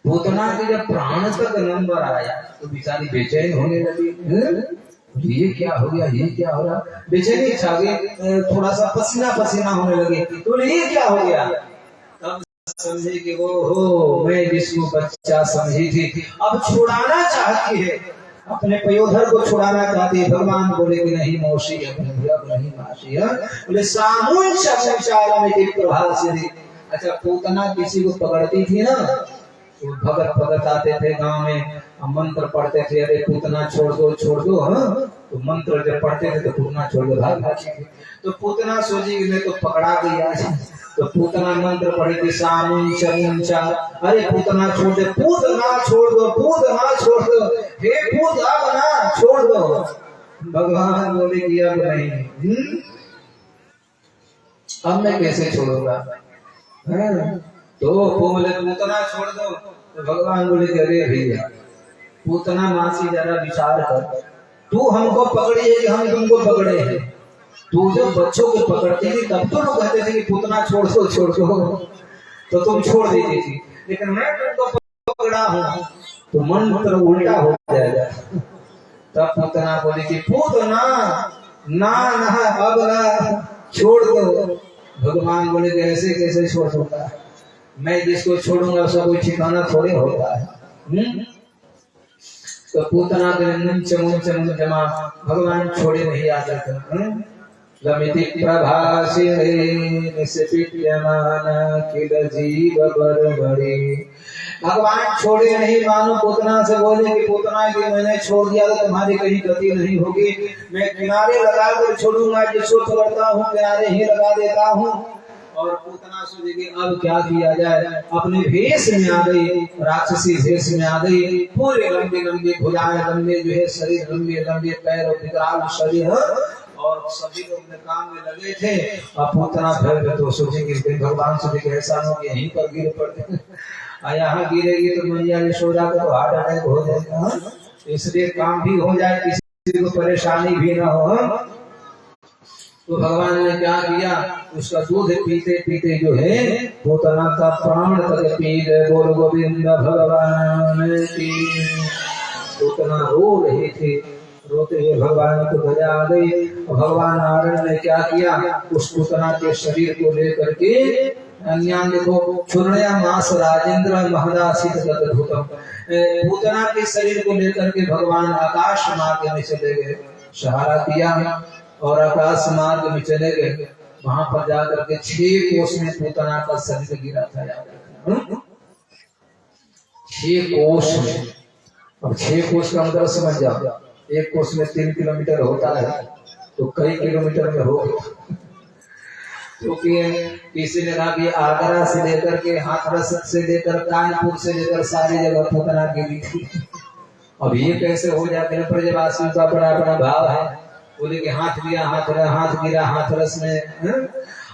पूतना के जब प्राण तक नंबर आया तो बेचारी बेचैन होने लगी, ये क्या हो गया, ये क्या हो रहा, बेचैनी छा गई, थोड़ा सा पसीना पसीना होने लगे, तो ये क्या हो गया। तब समझे कि वो हो मैं जिसको बच्चा समझी थी, अब छुड़ाना चाहती है, अपने पयोधर को छुड़ाना चाहती है। भगवान बोले कि नहीं मौसी, अब नहीं मासी, बोले सामुंच मुंचालमिति प्रभासिनी। अच्छा, पूतना किसी को पकड़ती थी ना, तो भगत भगत आते थे गांव में, मंत्र पढ़ते थे, अरे पूतना छोड़ दो, हाँ, तो मंत्र जब पढ़ते थे तो पूतना छोड़ दो, भाग भागी थी। तो पूतना सोची कि मैं तो पकड़ा गई आज, तो पूतना मंत्र पढ़े थे सामुंच मुंचा, अरे पूतना छोड़ दे, पूतना छोड़ दो, पूतना छोड़ दो, हे पूत अब ना छोड़ दो। भगवान बोले कि अब नहीं, अब मैं कैसे छोड़ूंगा, तो बोले पूतना छोड़ दो। तो भगवान बोले कि अरे भैया पूतना मासी जरा विचार कर, तू हमको पकड़ी है कि हम तुमको पकड़े हैं, तू जब बच्चों को पकड़ती थी तब तो लोग कहते थे कि पूतना छोड़ दो, तो तुम छोड़ देती थी, लेकिन मैं तुमको पकड़ा हूँ तो मंत्र उल्टा हो जाएगा। तब पूतना बोली कि पूतना ना अब ना छोड़ दो। भगवान बोले कि ऐसे कैसे छोड़ दूंगा, मैं जिसको छोड़ूंगा उसका कोई ठिकाना थोड़े होता है। तो पूतना के मुंच जमा भगवान छोड़े नहीं आते थे। लमिति प्रभासिने निष्पीड्यमान किल जीववरमणि, भगवान छोड़े नहीं, मानो पूतना से बोले कि पूतना कि मैंने छोड़ दिया तो तुम्हारी कहीं गति नहीं होगी, मैं किनारे लगा कर छोड़ूंगा, जिसको पकड़ता हूँ किनारे ही लगा देता हूँ। और पूतना सोचेगी अब क्या किया जाए, अपने भेष में आ गई, राक्षसी भेष में आ गई, पूरे लंबे लंबे भुजाएं, लंबे जो है शरीर, लंबे लंबे पैर और विकराल शरीर, और सभी लोग अपने काम में लगे थे। अब पूतना भर तो सोचेंगे, भगवान सोचे ऐसा हो कि यहीं पर गिर पड़ते, यहाँ गिरेगी तो मैया यशोदा को हार्ट अटैक हो जाएगा, इसलिए काम भी हो जाए, किसी को परेशानी भी ना हो। तो भगवान ने क्या किया, उसका दूध पीते पीते जो है पूतना का प्राण तक पी गए। बोल गोविंद भगवान की। पूतना रो रहे थे, रोते हुए भगवान को दया आ गई। भगवान नारायण ने क्या किया, उस पूतना के शरीर को लेकर के देखो चुनया मास राजेंद्र महदासित गतभूतम, पूतना के शरीर को लेकर के भगवान आकाश मार्ग में चले गए, सहारा दिया और आकाश मार्ग में चले गए। वहां पर जाकर के 6 कोस में पूतना का शरीर गिरा था। 6 कोस में। अब 6 कोस का मतलब समझ जाओ, एक कोस में 3 किलोमीटर होता है, तो कई किलोमीटर में हो। क्योंकि किसी ने कहा कि आगरा से लेकर के हाथरस से लेकर कानपुर से लेकर सारी जगह पूतना गिरी थी। अब ये कैसे हो जाते हैं? ब्रजवासियों का बड़ा बड़ा भाव है। बोले कि हाथ गिरा हाथरस में,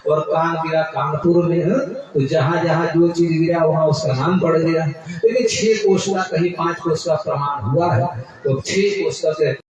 और कान गिरा कानपुर में। तो जहां जहां जो चीज गिरा वहां उसका नाम पड़ गया। लेकिन 6 कोस का कहीं 5 कोस का प्रमाण हुआ है, तो 6 कोस का